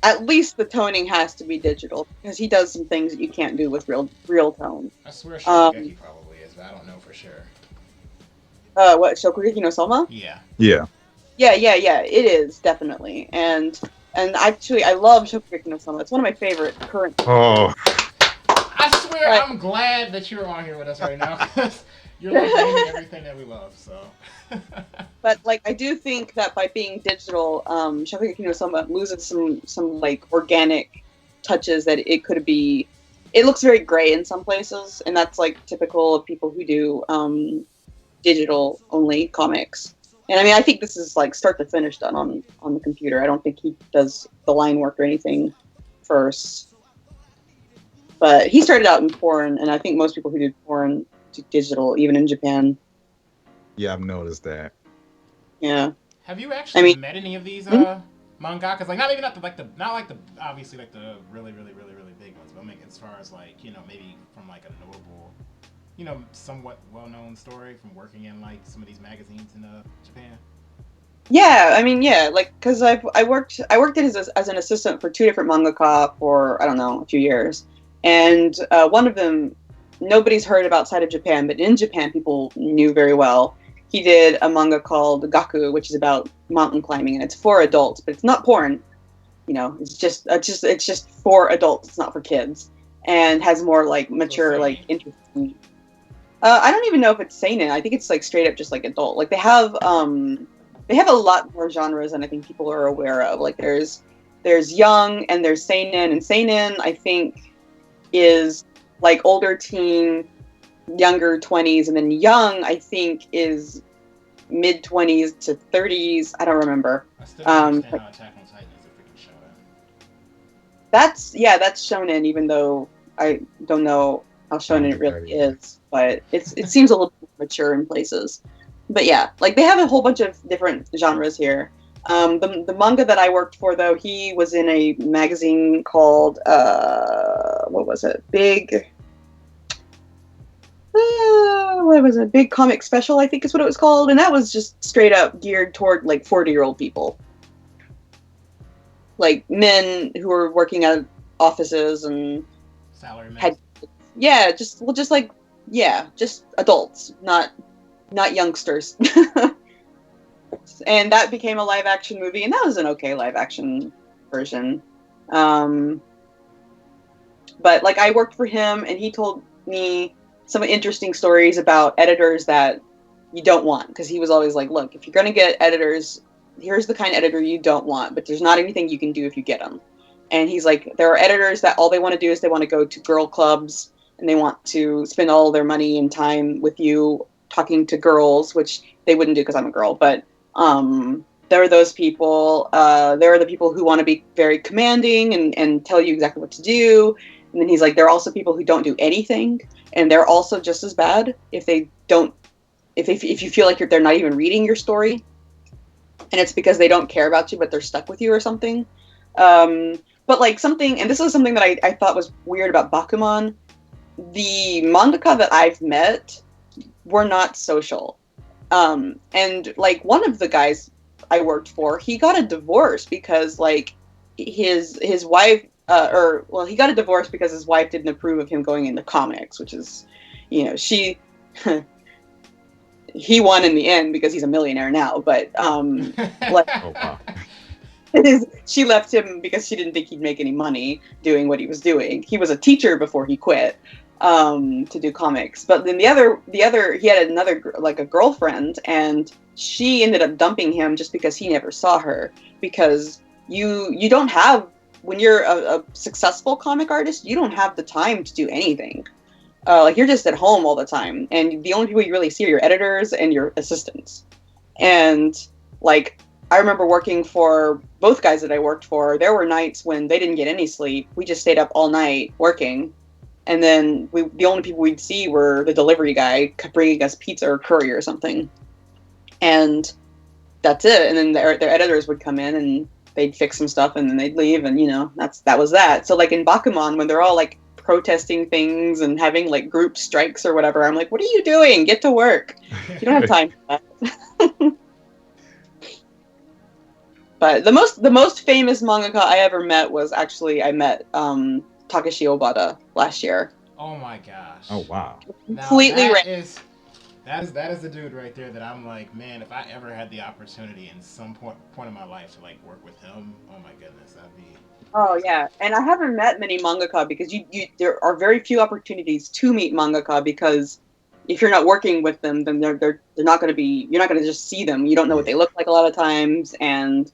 At least the toning has to be digital because he does some things that you can't do with real tone. I swear Shokugeki probably is, but I don't know for sure. What, Shokugeki no Soma? Yeah. Yeah. Yeah, it is definitely, and actually I love Shokugeki no Soma. It's one of my favorite current. Oh. I swear, I'm glad that you're on here with us right now because you're like naming everything that we love. So. But like, I do think that by being digital, Shokugeki no Soma loses some like organic touches that it could be. It looks very gray in some places, and that's like typical of people who do digital only comics. And I mean, I think this is like start to finish done on the computer. I don't think he does the line work or anything first. But he started out in porn, and I think most people who do porn do digital, even in Japan. Yeah, I've noticed that. Yeah. Have you actually met any of these mangakas? Like not the obviously like the really big ones, but I mean as far as like maybe from like a notable, somewhat well-known story from working in like some of these magazines in Japan. Yeah, I mean, yeah, like because I worked as an assistant for 2 different mangaka for I don't know a few years, and one of them nobody's heard of outside of Japan, but in Japan people knew very well. He did a manga called Gaku, which is about mountain climbing, and it's for adults, but it's not porn. It's just for adults. It's not for kids, and has more like mature, like interesting. I don't even know if it's seinen. I think it's like straight up just like adult. Like they have a lot more genres than I think people are aware of. Like there's young and there's seinen, and seinen I think is like older teen, younger 20s, and then young I think is mid 20s to 30s. I don't remember. I still don't understand how Attack on Titan is a freaking shonen. That's shonen, even though I don't know how shonen it really is, but it seems a little mature in places. But yeah, like they have a whole bunch of different genres here. The manga that I worked for, though, he was in a magazine called what was it? Big Comic Special, I think is what it was called, and that was just straight up geared toward like 40-year-old people, like men who were working at offices and salarymen. Just adults, not youngsters. And that became a live action movie, and that was an okay live action version. But like I worked for him, and he told me some interesting stories about editors that you don't want, because he was always like, look, if you're going to get editors, here's the kind of editor you don't want, but there's not anything you can do if you get them. And he's like, there are editors that all they want to do is they want to go to girl clubs, and they want to spend all their money and time with you talking to girls, which they wouldn't do because I'm a girl, but there are those people. There are the people who want to be very commanding and tell you exactly what to do. And then he's like, there are also people who don't do anything, and they're also just as bad if they don't. If you feel like they're not even reading your story, and it's because they don't care about you, but they're stuck with you or something. But like something, and this is something that I thought was weird about Bakuman. The mangaka that I've met were not social. And like one of the guys I worked for, he got a divorce because like his wife, he got a divorce because his wife didn't approve of him going into comics, which is, he won in the end because he's a millionaire now, but like, Oh wow. she left him because she didn't think he'd make any money doing what he was doing. He was a teacher before he quit to do comics. But then the other he had another, like a girlfriend, and she ended up dumping him just because he never saw her. Because you don't have, when you're a successful comic artist, you don't have the time to do anything. Like you're just at home all the time, and the only people you really see are your editors and your assistants. And like, I remember working for both guys that I worked for, there were nights when they didn't get any sleep. We just stayed up all night working. And then the only people we'd see were the delivery guy bringing us pizza or curry or something. And that's it. And then their editors would come in and they'd fix some stuff and then they'd leave. And, that was that. So, like, in Bakuman, when they're all, like, protesting things and having, like, group strikes or whatever, I'm like, what are you doing? Get to work. You don't have time for that. But the most famous mangaka I ever met was actually, I met Takeshi Obata last year. Oh my gosh. Oh wow. Completely now, random. that is the dude right there that I'm like, man, if I ever had the opportunity in some point in my life to, like, work with him, oh my goodness, that'd be. Oh yeah, and I haven't met many mangaka because there are very few opportunities to meet mangaka, because if you're not working with them, then they're not going to be. You're not going to just see them. You don't know what they look like a lot of times, and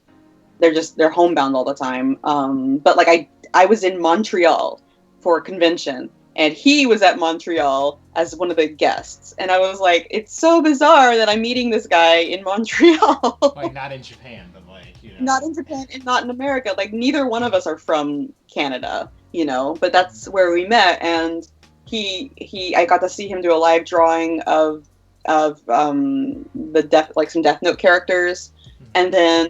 they're homebound all the time. But like I was in Montreal for a convention, and he was at Montreal as one of the guests, and I was like, it's so bizarre that I'm meeting this guy in Montreal. Like, not in Japan, but like, not in Japan and not in America. Like, neither one of us are from Canada, but that's where we met. And I got to see him do a live drawing of some Death Note characters. And then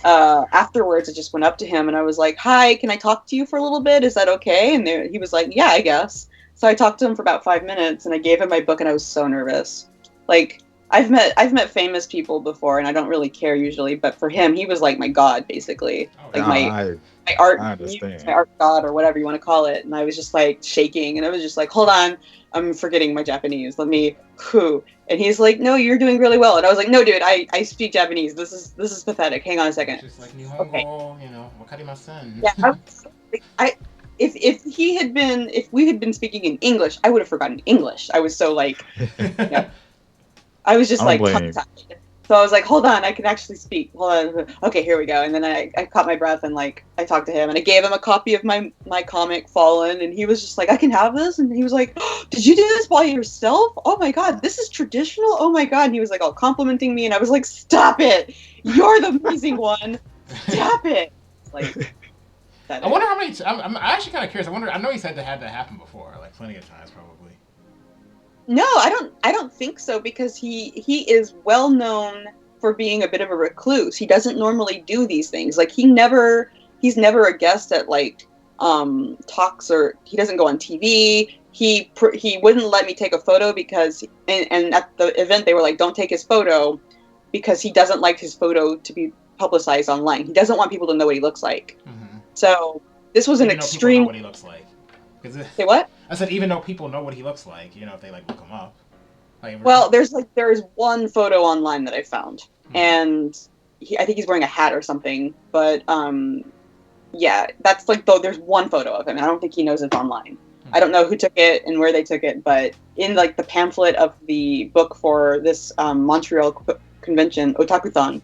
afterwards I just went up to him and I was like, hi, can I talk to you for a little bit? Is that okay? And he was like, yeah, I guess. So I talked to him for about 5 minutes and I gave him my book, and I was so nervous. Like, I've met famous people before, and I don't really care usually, but for him, he was like my god, basically. My art god, or whatever you want to call it. And I was just like shaking, and I was just like, hold on, I'm forgetting my Japanese. Let me, and he's like, no, you're doing really well. And I was like, no, dude, I speak Japanese. This is pathetic. Hang on a second. Just like Nihongo, okay. Wakarimasen. Yeah, if we had been speaking in English, I would have forgotten English. I was so like, I was just like tongue-tied. So I was like, hold on, I can actually speak. Hold on. Okay, here we go. And then I caught my breath and like I talked to him and I gave him a copy of my comic FaLLEN, and he was just like, I can have this? And he was like, oh, did you do this by yourself? Oh my god, this is traditional? Oh my god. And he was like all complimenting me, and I was like, stop it! You're the amazing one! Stop it! Like, I wonder how many I'm actually kind of curious. I know he said that had that happen before, like plenty of times probably. No, I don't think so, because he is well known for being a bit of a recluse. He doesn't normally do these things. Like, he's never a guest at like talks, or he doesn't go on TV. He wouldn't let me take a photo because and at the event they were like, don't take his photo, because he doesn't like his photo to be publicized online. He doesn't want people to know what he looks like. Mm-hmm. So this was an extreme. Know what he looks like. Say what? I said, even though people know what he looks like, if they like look him up. Well, there is one photo online that I found, and I think he's wearing a hat or something. But yeah, that's like, though, there's one photo of him, and I don't think he knows it's online. I don't know who took it and where they took it, but in like the pamphlet of the book for this Montreal convention, Otaku-thon,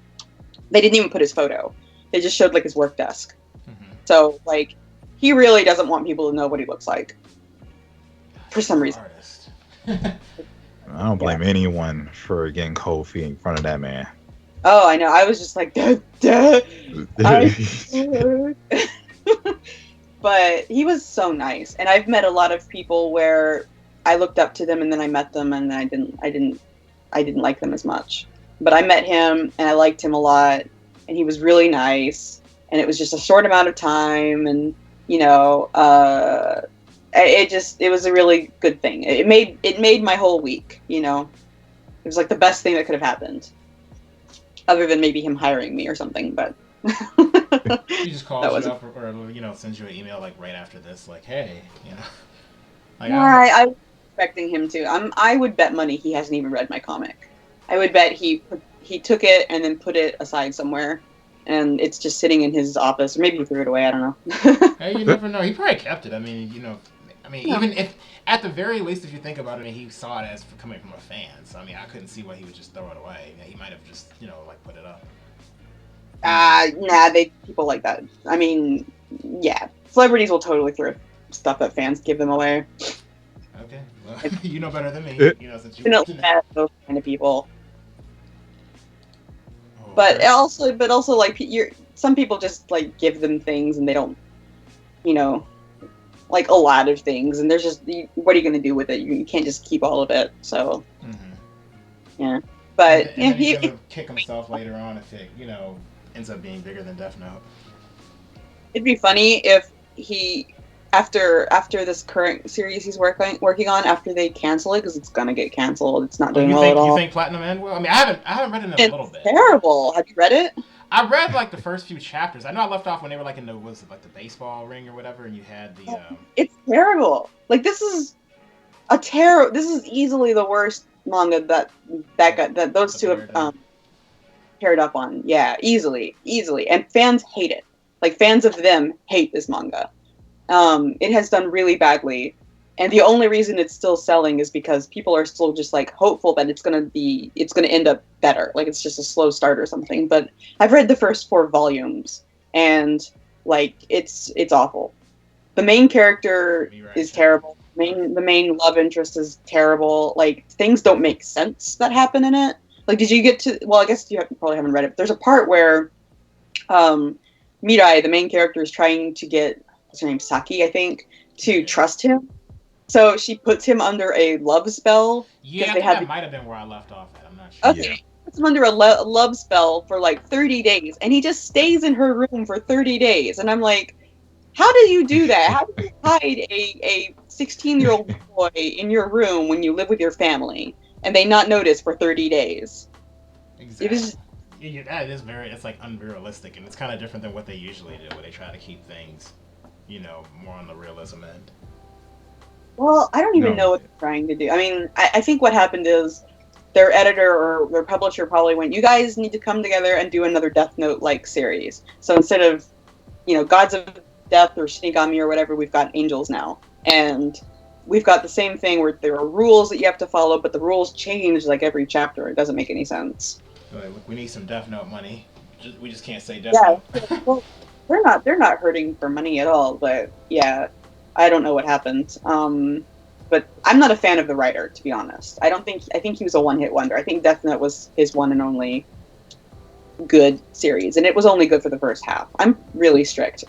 they didn't even put his photo. They just showed like his work desk. Mm-hmm. So like, he really doesn't want people to know what he looks like. For some reason. I don't blame anyone for getting cold feet in front of that man. Oh, I know. I was just like, duh. But he was so nice. And I've met a lot of people where I looked up to them and then I met them and I didn't like them as much. But I met him and I liked him a lot, and he was really nice, and it was just a short amount of time, and it was a really good thing. It made my whole week, It was like the best thing that could have happened. Other than maybe him hiring me or something, but he just calls you up or sends you an email like right after this, like, hey, Like, I was expecting him to. I would bet money he hasn't even read my comic. I would bet he took it and then put it aside somewhere, and it's just sitting in his office. Or maybe he threw it away. I don't know. Hey, you never know. He probably kept it. I mean, even if, at the very least, if you think about it, he saw it as coming from a fan. So, I mean, I couldn't see why he would just throw it away. He might have just, like, put it up. People like that. I mean, yeah. Celebrities will totally throw stuff that fans give them away. Okay. Well, you know better than me. Since you those kind of people. Oh, but also, like, some people just, like, give them things and they don't, like a lot of things, and there's just what are you going to do with it? You can't just keep all of it. So yeah, but and then he's gonna kick himself later on if it ends up being bigger than Death Note. It'd be funny if he after this current series he's working on, after they cancel it, because it's gonna get canceled. It's not doing well at all. You think Platinum end well? I mean, I haven't read it in a little bit. It's terrible. Have you read it? I read like the first few chapters. I know I left off when they were like in the the baseball ring or whatever, and you had the. It's terrible. Like this is This is easily the worst manga that those two have paired up on. Yeah, easily, and fans hate it. Like fans of them hate this manga. It has done really badly, and the only reason it's still selling is because people are still just like hopeful that it's gonna end up better. Like it's just a slow start or something. But I've read the first 4 volumes, and like it's awful. The main character is terrible. The main love interest is terrible. Like things don't make sense that happen in it. Like did you get to? Well, I guess you probably haven't read it. But there's a part where Mirai, the main character, is trying to get, what's her name, Saki, I think, to trust him. So she puts him under a love spell. Yeah, I think that might have been where I left off at. I'm not sure. Okay. Yeah. Puts him under a love spell for like 30 days, and he just stays in her room for 30 days. And I'm like, how did you do that? How did you hide a 16-year-old boy in your room when you live with your family, and they not notice for 30 days? Exactly. It was. Yeah, that is it's like unrealistic, and it's kind of different than what they usually do, where they try to keep things, more on the realism end. Well, I don't even know what they're trying to do. I mean, I think what happened is their editor or their publisher probably went, you guys need to come together and do another Death Note-like series. So instead of, Gods of Death or Shinigami or whatever, we've got angels now. And we've got the same thing where there are rules that you have to follow, but the rules change like every chapter. It doesn't make any sense. Like, look, we need some Death Note money. We just can't say Death Note. Well, they're not hurting for money at all. But yeah, I don't know what happened. But I'm not a fan of the writer, to be honest. I think he was a one-hit wonder. I think Death Note was his one and only good series, and it was only good for the first half. I'm really strict.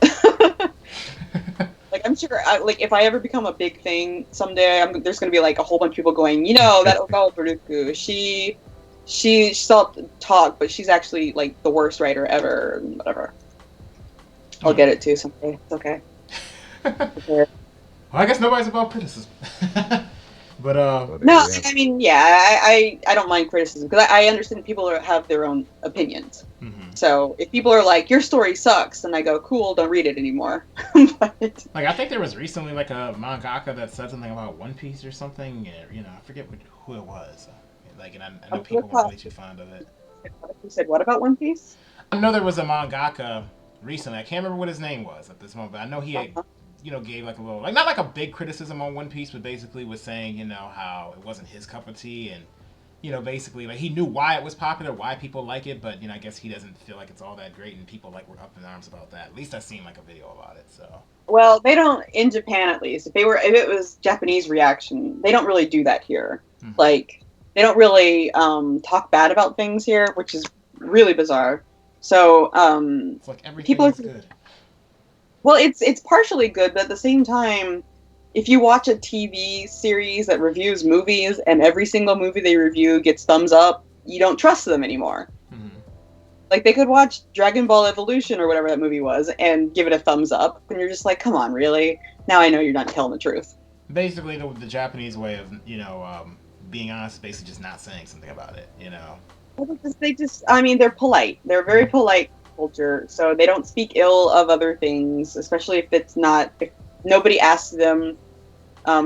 Like I'm sure, if I ever become a big thing someday, there's gonna be like a whole bunch of people going, that Ogawa Burukku, she still talk, but she's actually like the worst writer ever, and whatever. I'll get it too someday. It's okay. Well, I guess nobody's above criticism. But no, I mean, yeah, I don't mind criticism because I understand people have their own opinions. Mm-hmm. So if people are like, your story sucks, then I go, cool, don't read it anymore. But, like I think there was recently like a mangaka that said something about One Piece or something. I forget who it was. Like, and I know people weren't really too fond of it. You said what about One Piece? I know there was a mangaka recently. I can't remember what his name was at this moment, but I know he had, gave like a little, like not like a big criticism on One Piece, but basically was saying, how it wasn't his cup of tea, and basically like he knew why it was popular, why people like it, but I guess he doesn't feel like it's all that great, and people like were up in arms about that. At least I seen like a video about it. So. Well, they don't in Japan at least. If it was Japanese reaction, they don't really do that here. Mm-hmm. Like. They don't really talk bad about things here, which is really bizarre. So it's like everything is good. Well, it's partially good, but at the same time, if you watch a TV series that reviews movies and every single movie they review gets thumbs up, you don't trust them anymore. Mm-hmm. Like they could watch Dragon Ball Evolution or whatever that movie was and give it a thumbs up, and you're just like, come on, really? Now I know you're not telling the truth. Basically, the Japanese way of being honest, basically just not saying something about it, they're polite. They're a very polite culture, so they don't speak ill of other things, especially if nobody asks them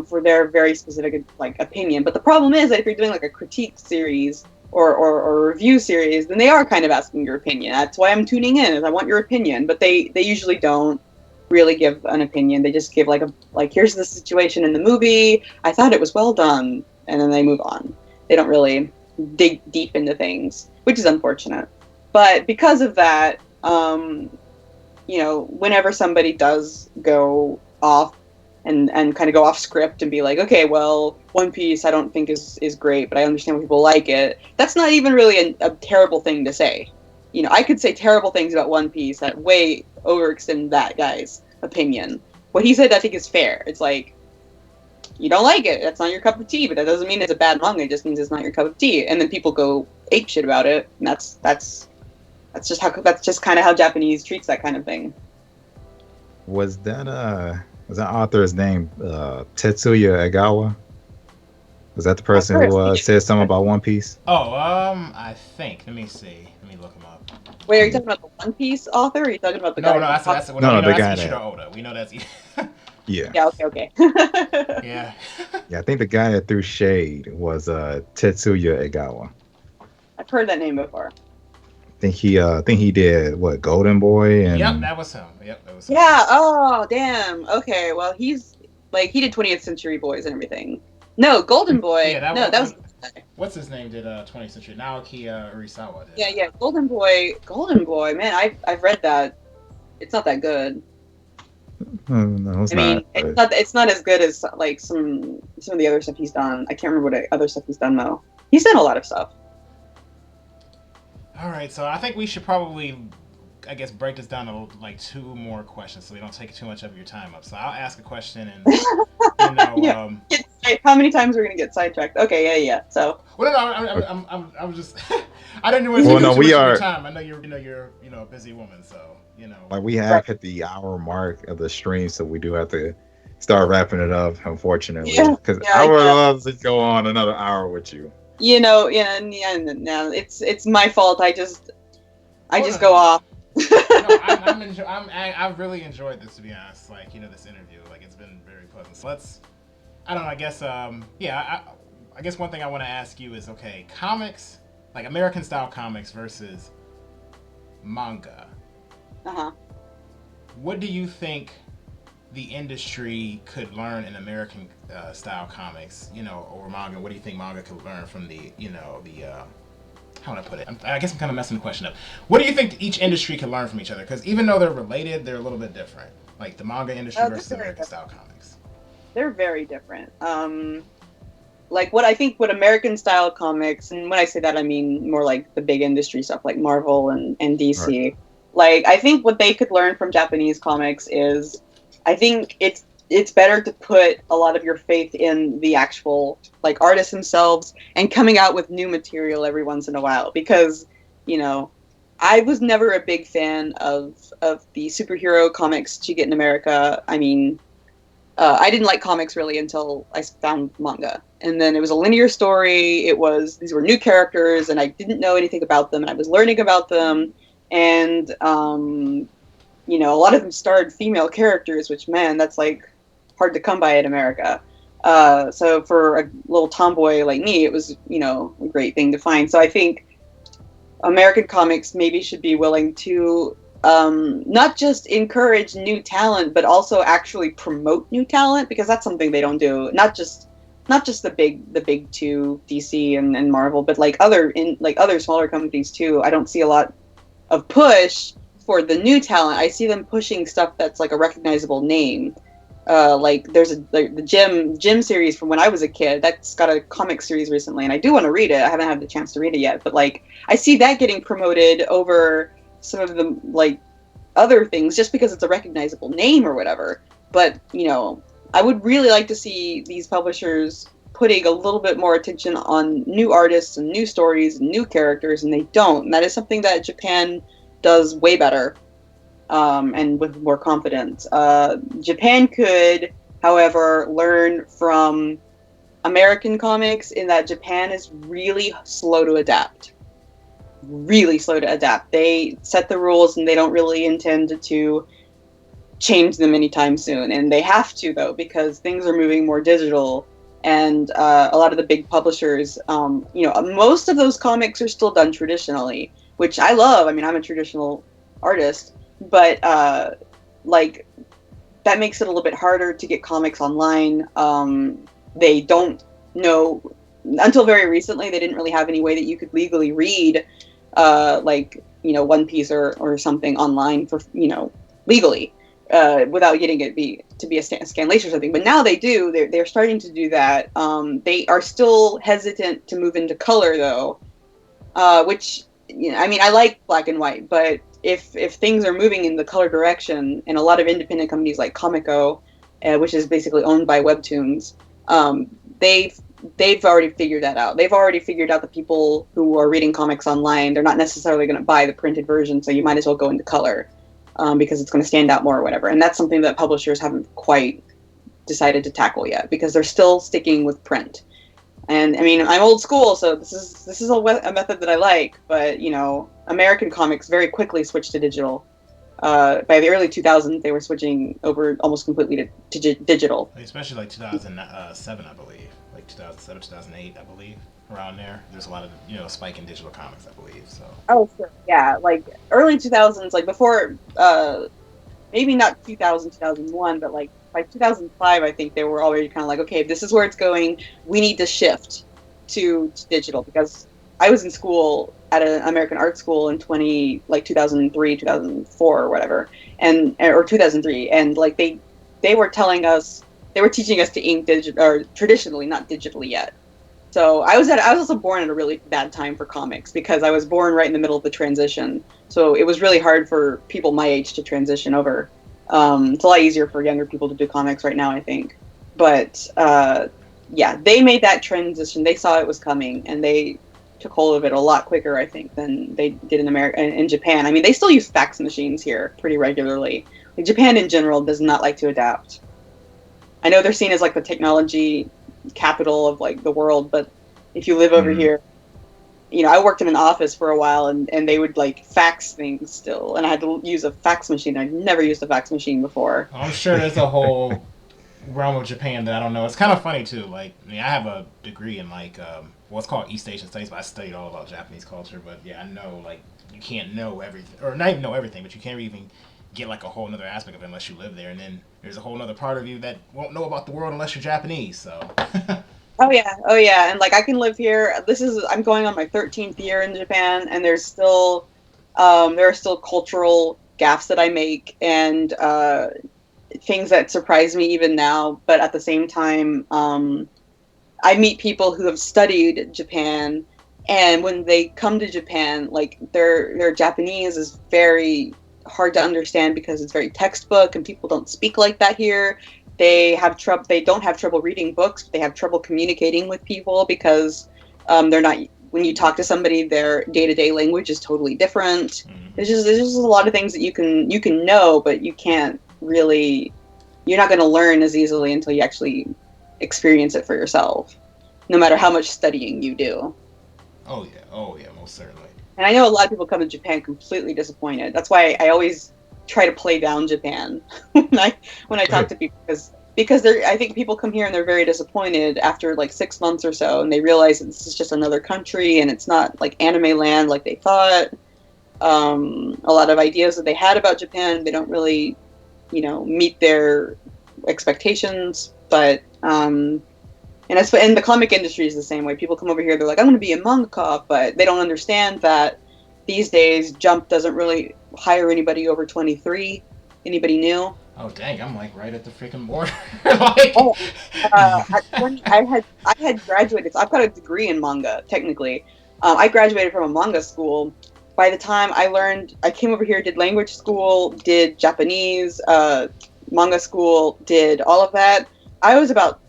for their very specific opinion. But the problem is that if you're doing like a critique series or a review series, then they are kind of asking your opinion. That's why I'm tuning in, is I want your opinion. But they usually don't really give an opinion. They just give here's the situation in the movie. I thought it was well done. And then they move on. They don't really dig deep into things, which is unfortunate. But because of that, whenever somebody does go off and kind of go off script and be like, okay, well, One Piece I don't think is great, but I understand why people like it. That's not even really a terrible thing to say. I could say terrible things about One Piece that way overextend that guy's opinion. what he said, I think, is fair. It's like, you don't like it, that's not your cup of tea, but that doesn't mean it's a bad manga. It just means it's not your cup of tea. And then people go ape shit about it, and that's just kind of how Japanese treats that kind of thing. Was that author's name Tetsuya Egawa? Was that the person who said something about One Piece? Oh, I think. Let me see. Let me look him up. Wait, are you talking about the One Piece author? Or are you talking about the guy? No, that's the guy Ishiro that. Oda. We know that's. Yeah. Yeah. Okay. Yeah. Yeah, I think the guy that threw shade was Tetsuya Egawa. I've heard that name before. I think he did what, Golden Boy and. Yep, that was him. Yeah. Oh, damn. Okay. Well, he's like, he did 20th Century Boys and everything. No, Golden Boy. Yeah, that was. What's his name? Did 20th Century? Naoki Urisawa did. Yeah. Golden Boy. Man, I've read that. It's not that good. No, it's not. It's not as good as like some of the other stuff he's done. I can't remember what other stuff he's done though. He's done a lot of stuff. All right, so I think we should probably, I guess, break this down to like 2 more questions so we don't take too much of your time up. So I'll ask a question and yeah. How many times are we gonna get sidetracked? Okay, yeah. So. Well, no, I'm just. I didn't want to take too much of your time. I know you're a busy woman, so Like we have hit the hour mark of the stream, so we do have to start wrapping it up, unfortunately. Because I would love to go on another hour with you. No, it's my fault. I just go off. I've really enjoyed this, to be honest. Like, this interview, like, it's been very pleasant. So I don't know. I guess, I guess one thing I want to ask you is, okay, comics, like American style comics versus manga. What do you think the industry could learn in American style comics, or manga? What do you think manga could learn from the how would I put it? I guess I'm kind of messing the question up. What do you think each industry can learn from each other? Because even though they're related, they're a little bit different. Like the manga industry versus American style comics. They're very different. Like what American style comics, and when I say that I mean more like the big industry stuff like Marvel and DC. Right. Like I think what they could learn from Japanese comics is, I think it's better to put a lot of your faith in the actual like artists themselves and coming out with new material every once in a while, because I was never a big fan of the superhero comics you get in America. I mean, I didn't like comics really until I found manga, and then it was a linear story. These were new characters, and I didn't know anything about them, and I was learning about them, and a lot of them starred female characters, which, man, that's like hard to come by in America. So for a little tomboy like me, it was, a great thing to find. So I think American comics maybe should be willing to not just encourage new talent, but also actually promote new talent, because that's something they don't do. Not just the big two, DC and Marvel, but like other smaller companies too. I don't see a lot of push for the new talent. I see them pushing stuff that's like a recognizable name. Like there's the Jim series from when I was a kid. That's got a comic series recently, and I do want to read it. I haven't had the chance to read it yet, but like I see that getting promoted over some of the like other things just because it's a recognizable name or whatever. But I would really like to see these publishers putting a little bit more attention on new artists and new stories and new characters, and they don't. And that is something that Japan does way better, and with more confidence. Japan could, however, learn from American comics in that Japan is really slow to adapt. They set the rules and they don't really intend to change them anytime soon. And they have to, though, because things are moving more digital. And a lot of the big publishers, most of those comics are still done traditionally, which I love. I mean, I'm a traditional artist, but like that makes it a little bit harder to get comics online. They don't know, until very recently, they didn't really have any way that you could legally read One Piece or something online for legally without getting it to be a scanlation or something. But now they do. They're starting to do that. They are still hesitant to move into color though, which I mean, I like black and white, but if things are moving in the color direction, and a lot of independent companies like Comico which is basically owned by Webtoons. They've already figured that out. They've already figured out that people who are reading comics online, they're not necessarily going to buy the printed version, so you might as well go into color because it's going to stand out more or whatever. And that's something that publishers haven't quite decided to tackle yet because they're still sticking with print. And I mean, I'm old school, so this is a method that I like. But you know, American comics very quickly switched to digital. By the early 2000s, they were switching over almost completely to digital. Especially like 2007, I believe. Like 2007, 2008, I believe. Around there. There's a lot of, spike in digital comics, I believe. So. Oh, sure. Yeah. Like early 2000s, like before, maybe not 2000, 2001, but like by 2005, I think they were already kind of like, okay, this is where it's going. We need to shift to digital because I was in school at an American art school in 2003, 2004 or whatever, or 2003, and like they were telling us, they were teaching us to ink or traditionally, not digitally yet. So I was also born at a really bad time for comics because I was born right in the middle of the transition. So it was really hard for people my age to transition over. It's a lot easier for younger people to do comics right now, I think. But yeah, they made that transition. They saw it was coming, and they took hold of it a lot quicker, I think, than they did in Japan. I mean, they still use fax machines here pretty regularly. Like, Japan in general does not like to adapt. I know they're seen as like the technology capital of like the world, but if you live over here, I worked in an office for a while, and they would like fax things still, and I had to use a fax machine. I'd never used a fax machine before. I'm sure there's a whole realm of Japan that I don't know. It's kind of funny too. Like, I mean, I have a degree in like what's called East Asian Studies, but I studied all about Japanese culture. But yeah, I know like you can't know everything, or not even know everything, but you can't even get like a whole other aspect of it unless you live there. And then there's a whole other part of you that won't know about the world unless you're Japanese. So. Oh yeah, and like I can live here. I'm going on my 13th year in Japan, and there are still cultural gaffes that I make and things that surprise me even now. But at the same time, I meet people who have studied Japan, and when they come to Japan, like their Japanese is very hard to understand because it's very textbook, and people don't speak like that here. They don't have trouble reading books, but they have trouble communicating with people because they're not. When you talk to somebody, their day-to-day language is totally different. There's just a lot of things that you can know, but you can't really. You're not going to learn as easily until you actually experience it for yourself, no matter how much studying you do. Oh yeah, most certainly. And I know a lot of people come to Japan completely disappointed. That's why I always try to play down Japan when I talk to people because I think people come here and they're very disappointed after like 6 months or so, and they realize that this is just another country and it's not like anime land like they thought. A lot of ideas that they had about Japan, they don't really, meet their expectations. But and the comic industry is the same way. People come over here, they're like, I'm going to be a mangaka, but they don't understand that these days Jump doesn't really hire anybody over 23, anybody new. Oh dang, I'm like right at the freaking border. At 20, I had graduated. So I've got a degree in manga, technically. I graduated from a manga school. By the time I came over here, did language school, did Japanese, manga school, did all of that. I was about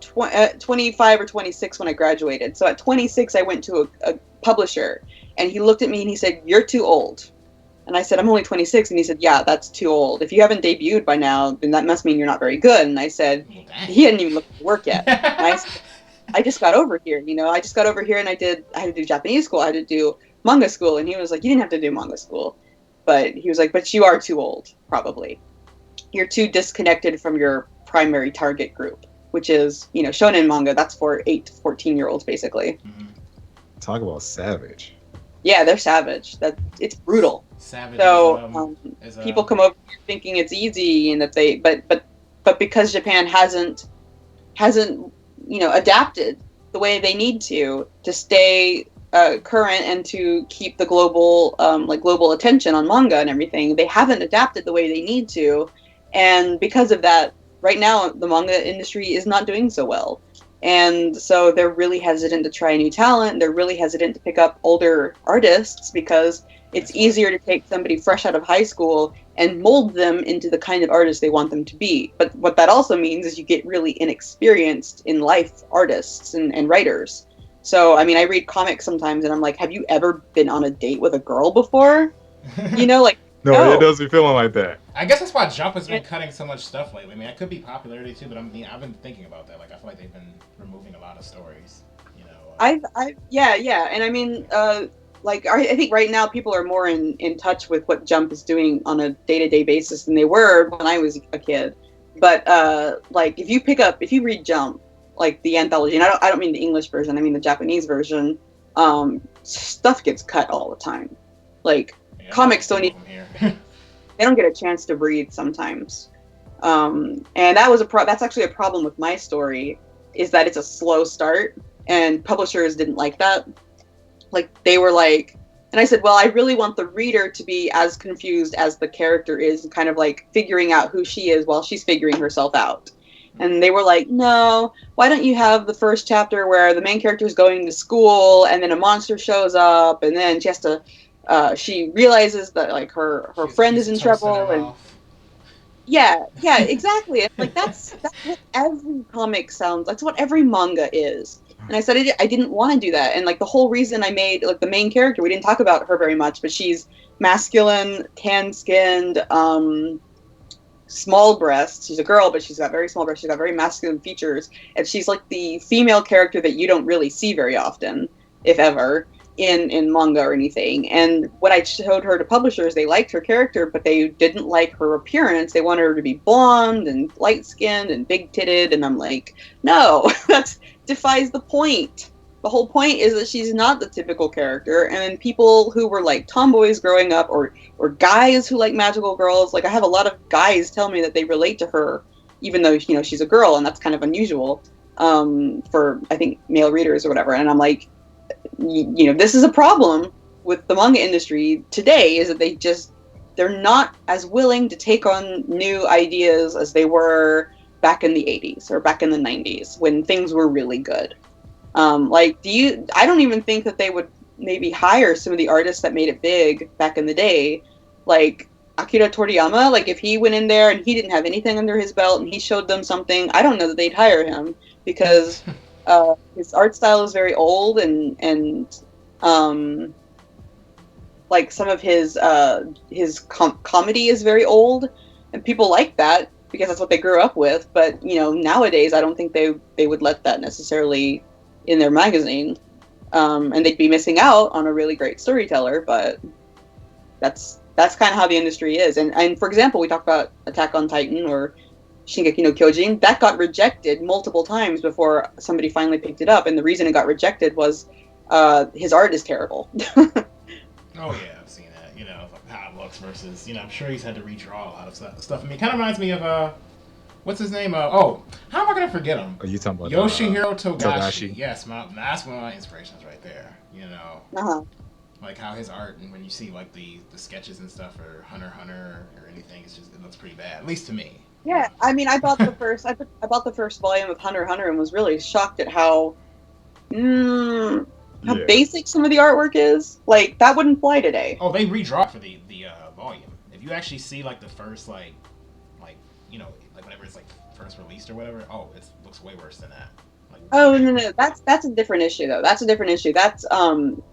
25 or 26 when I graduated. So at 26, I went to a publisher, and he looked at me and he said, "You're too old." And I said, "I'm only 26. And he said, "Yeah, that's too old. If you haven't debuted by now, then that must mean you're not very good." And I said, he hadn't even looked at work yet. And I said, I just got over here, I just got over here, and I had to do Japanese school. I had to do manga school. And he was like, "You didn't have to do manga school." But he was like, "But you are too old, probably. You're too disconnected from your primary target group, which is, shonen manga. That's for 8 to 14-year-olds, basically." Talk about savage. Yeah, they're savage. It's brutal. Savage. So people come over here thinking it's easy, and that but because Japan hasn't adapted the way they need to stay current and to keep the global attention on manga and everything, they haven't adapted the way they need to, and because of that, right now the manga industry is not doing so well. And so they're really hesitant to try new talent. They're really hesitant to pick up older artists because It's easier to take somebody fresh out of high school and mold them into the kind of artist they want them to be. But what that also means is you get really inexperienced in life artists and writers. So, I mean, I read comics sometimes and I'm like, have you ever been on a date with a girl before? You know, like, no, it does be feeling like that. I guess that's why Jump has been cutting so much stuff lately. I mean, it could be popularity too, but I've been thinking about that. Like, I feel like they've been removing a lot of stories. You know. Yeah, and I mean, like I think right now people are more in touch with what Jump is doing on a day-to-day basis than they were when I was a kid. But like if you read Jump, like the anthology, and I don't mean the English version, I mean the Japanese version, stuff gets cut all the time. Like comics don't even they don't get a chance to breathe sometimes. And that's actually a problem with my story, is that it's a slow start, and publishers didn't like that. Like they were like, and I said, well, I really want the reader to be as confused as the character is, kind of like figuring out who she is while she's figuring herself out. And they were like, no, why don't you have the first chapter where the main character is going to school and then a monster shows up and then she has to, she realizes that like her friend is in trouble and yeah, exactly. Like that's what every comic sounds. That's what every manga is. And I said I didn't want to do that. And like the whole reason I made like the main character, we didn't talk about her very much, but she's masculine, tan-skinned, small breasts. She's a girl, but she's got very small breasts. She's got very masculine features, and she's like the female character that you don't really see very often, if ever, in manga or anything. And when I showed her to publishers, they liked her character, but they didn't like her appearance. They wanted her to be blonde and light-skinned and big-titted, and I'm like, no, that defies the point. The whole point is that she's not the typical character, and then people who were like tomboys growing up, or guys who like magical girls, like I have a lot of guys tell me that they relate to her, even though, you know, she's a girl, and that's kind of unusual for, I think, male readers or whatever. And I'm like, you know, this is a problem with the manga industry today, is that they're not as willing to take on new ideas as they were back in the 80s or back in the 90s when things were really good. I don't even think that they would maybe hire some of the artists that made it big back in the day, like Akira Toriyama. Like if he went in there and he didn't have anything under his belt and he showed them something, I don't know that they'd hire him, because his art style is very old, and like some of his comedy is very old, and people like that because that's what they grew up with. But you know, nowadays I don't think they would let that necessarily in their magazine, and they'd be missing out on a really great storyteller. But that's kind of how the industry is. And for example, we talked about Attack on Titan or Shingeki no Kyojin. That got rejected multiple times before somebody finally picked it up, and the reason it got rejected was his art is terrible. Oh yeah, I've seen that. You know, how it looks versus, you know, I'm sure he's had to redraw a lot of stuff. I mean, it kind of reminds me of what's his name? How am I gonna forget him? Are you talking about Yoshihiro Togashi? Yes, that's one of my inspirations right there. You know, like how his art, and when you see like the sketches and stuff for Hunter x Hunter or anything, it looks pretty bad, at least to me. Yeah, I mean, I bought the first volume of Hunter x Hunter and was really shocked at how basic some of the artwork is. Like that wouldn't fly today. Oh, they redraw for the volume. If you actually see like the first like you know, like whenever it's like first released or whatever, it looks way worse than that. Like, oh no, that's a different issue though. That's a different issue. That's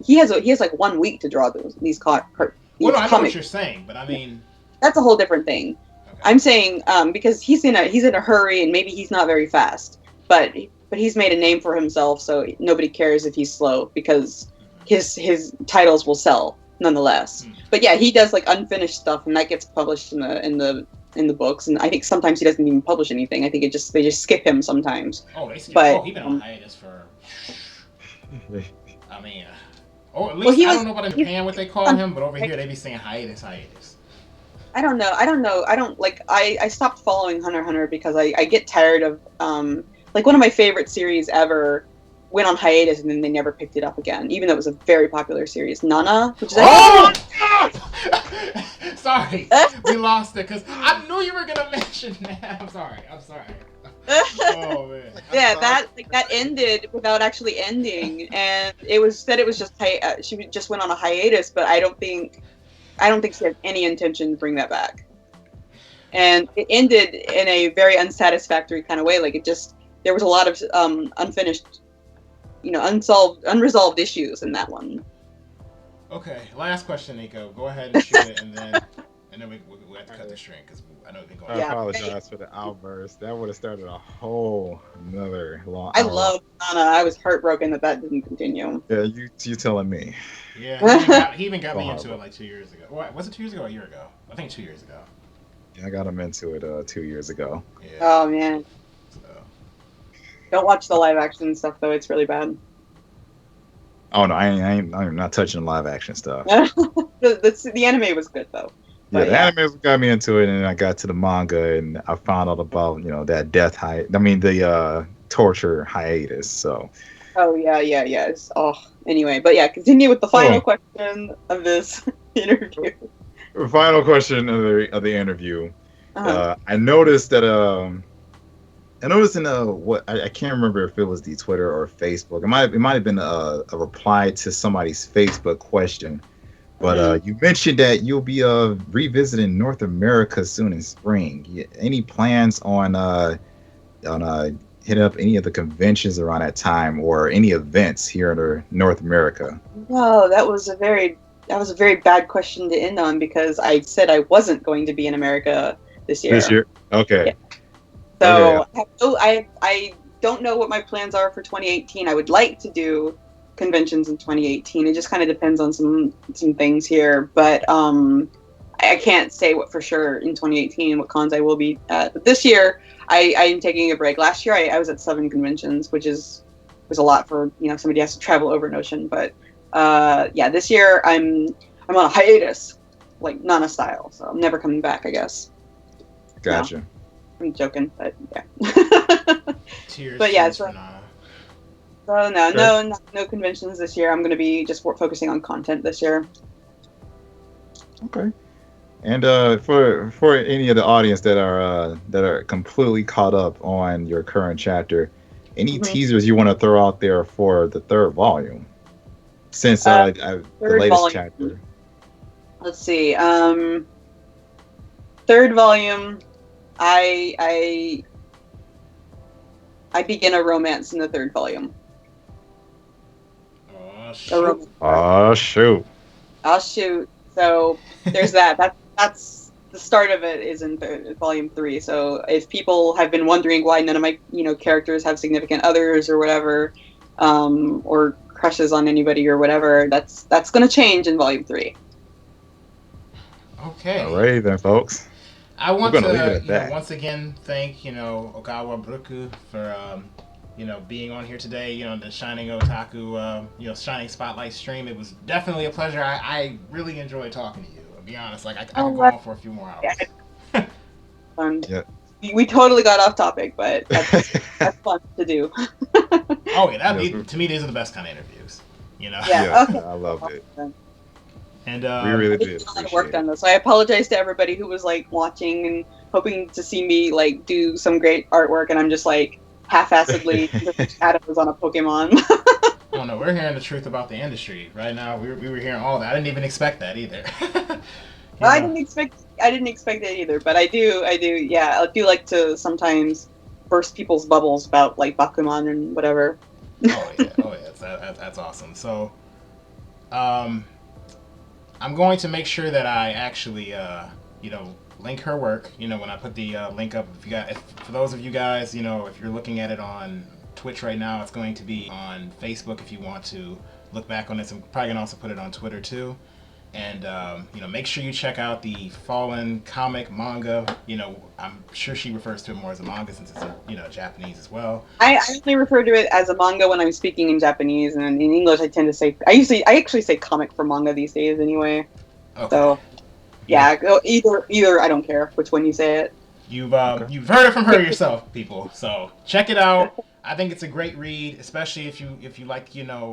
he has like 1 week to draw these comics. Well, no, I know what you're saying, but I mean, that's a whole different thing. Okay. I'm saying because he's in a hurry and maybe he's not very fast, but he's made a name for himself, so nobody cares if he's slow because his titles will sell nonetheless. But yeah, he does like unfinished stuff, and that gets published in the books. And I think sometimes he doesn't even publish anything. I think they just skip him sometimes. Oh, they skip. But he's been on hiatus for. I mean, or at least I don't know about in Japan what they call him, but over here they be saying hiatus. I don't know. I stopped following Hunter x Hunter because I get tired of like one of my favorite series ever went on hiatus and then they never picked it up again, even though it was a very popular series, Nana, which is sorry, we lost it because I knew you were gonna mention that. I'm sorry. Oh man. Yeah, that ended without actually ending, and it was said it was just she just went on a hiatus, but I don't think she has any intention to bring that back. And it ended in a very unsatisfactory kind of way. Like there was a lot of unfinished, unresolved issues in that one. Okay, last question, Nico. Go ahead and shoot it, and then we have to cut the string because I know we've been going. I apologize for the outburst. That would have started a whole another long. I love Nana. I was heartbroken that didn't continue. Yeah, you telling me? Yeah, he even got me into it like 2 years ago. What, was it 2 years ago or a year ago? I think 2 years ago. Yeah, I got him into it 2 years ago. Yeah. Oh man. So. Don't watch the live action stuff though; it's really bad. Oh no, I'm not touching live action stuff. The anime was good though. Yeah, the anime got me into it, and then I got to the manga, and I found out about that the torture hiatus. So. Oh yeah. Anyway, but yeah, continue with the final question of this interview. Final question of the interview. Uh-huh. I noticed that I noticed in what I can't remember if it was the Twitter or Facebook. It might have been a reply to somebody's Facebook question, but you mentioned that you'll be revisiting North America soon in spring. Any plans on hitting up any of the conventions around that time or any events here in North America? No, that was a very bad question to end on because I said I wasn't going to be in America this year. This year, okay. Yeah. So okay. I don't know what my plans are for 2018. I would like to do conventions in 2018. It just kind of depends on some things here, but I can't say what for sure in 2018 what cons I will be at. But this year I am taking a break. Last year I was at 7 conventions, which was a lot for somebody has to travel over an ocean. But this year I'm on a hiatus, like Nana style. So I'm never coming back, I guess. Gotcha. No. I'm joking, but yeah. Tears, but yeah, so no conventions this year. I'm going to be just focusing on content this year. Okay. And for any of the audience that are completely caught up on your current chapter, any teasers you want to throw out there for the 3rd volume? Since the latest volume. Chapter. Let's see. 3rd volume. I begin a romance in the 3rd volume. Oh shoot! So there's that. That's the start of it is in volume 3. So if people have been wondering why none of my characters have significant others or whatever, or crushes on anybody or whatever, that's going to change in volume 3. Okay. All right then, folks. I want to once again thank Ogawa Burukku for being on here today. The Shining Otaku Shining Spotlight stream. It was definitely a pleasure. I really enjoyed talking to you. I'll be honest. Like I could go on for a few more hours. Yeah. We totally got off topic, but that's fun to do. Oh yeah, to me these are the best kind of interviews. Yeah. Okay. I loved it. And we really did. A lot of work done this. So I apologize to everybody who was watching and hoping to see me do some great artwork, and I'm just half-assedly Adam was on a Pokemon. Oh no, we're hearing the truth about the industry right now. We were hearing all that. I didn't even expect that either. I didn't expect it either, but I do. Yeah, I do like to sometimes burst people's bubbles about Bakuman and whatever. Oh yeah, that's awesome. So, I'm going to make sure that I actually, link her work. When I put the link up, for those of you guys, if you're looking at it on Twitch right now, it's going to be on Facebook if you want to look back on this. I'm probably gonna also put it on Twitter too. And make sure you check out the FaLLEN comic manga. I'm sure she refers to it more as a manga since it's Japanese as well. I only refer to it as a manga when I'm speaking in Japanese, and in English I tend to say I actually say comic for manga these days anyway. Okay. So yeah, either I don't care which one you say it. You've heard it from her yourself, people. So check it out. I think it's a great read, especially if you like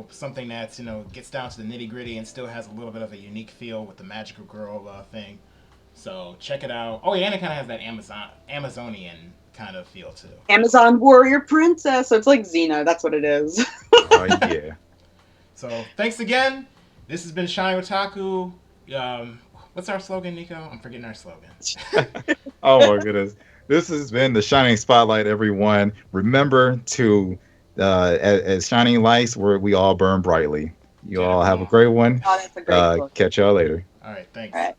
something that's gets down to the nitty gritty and still has a little bit of a unique feel with the magical girl thing. So check it out. Oh yeah, and it kind of has that Amazonian kind of feel too. Amazon warrior princess. So it's like Xena. That's what it is. Oh yeah. So thanks again. This has been Shiny Otaku. What's our slogan, Nico? I'm forgetting our slogan. Oh my goodness. This has been the Shining Spotlight, everyone. Remember to, as shining lights, where we all burn brightly. You all have a great one. Oh, that's a great book. Catch y'all later. All right, thanks. All right.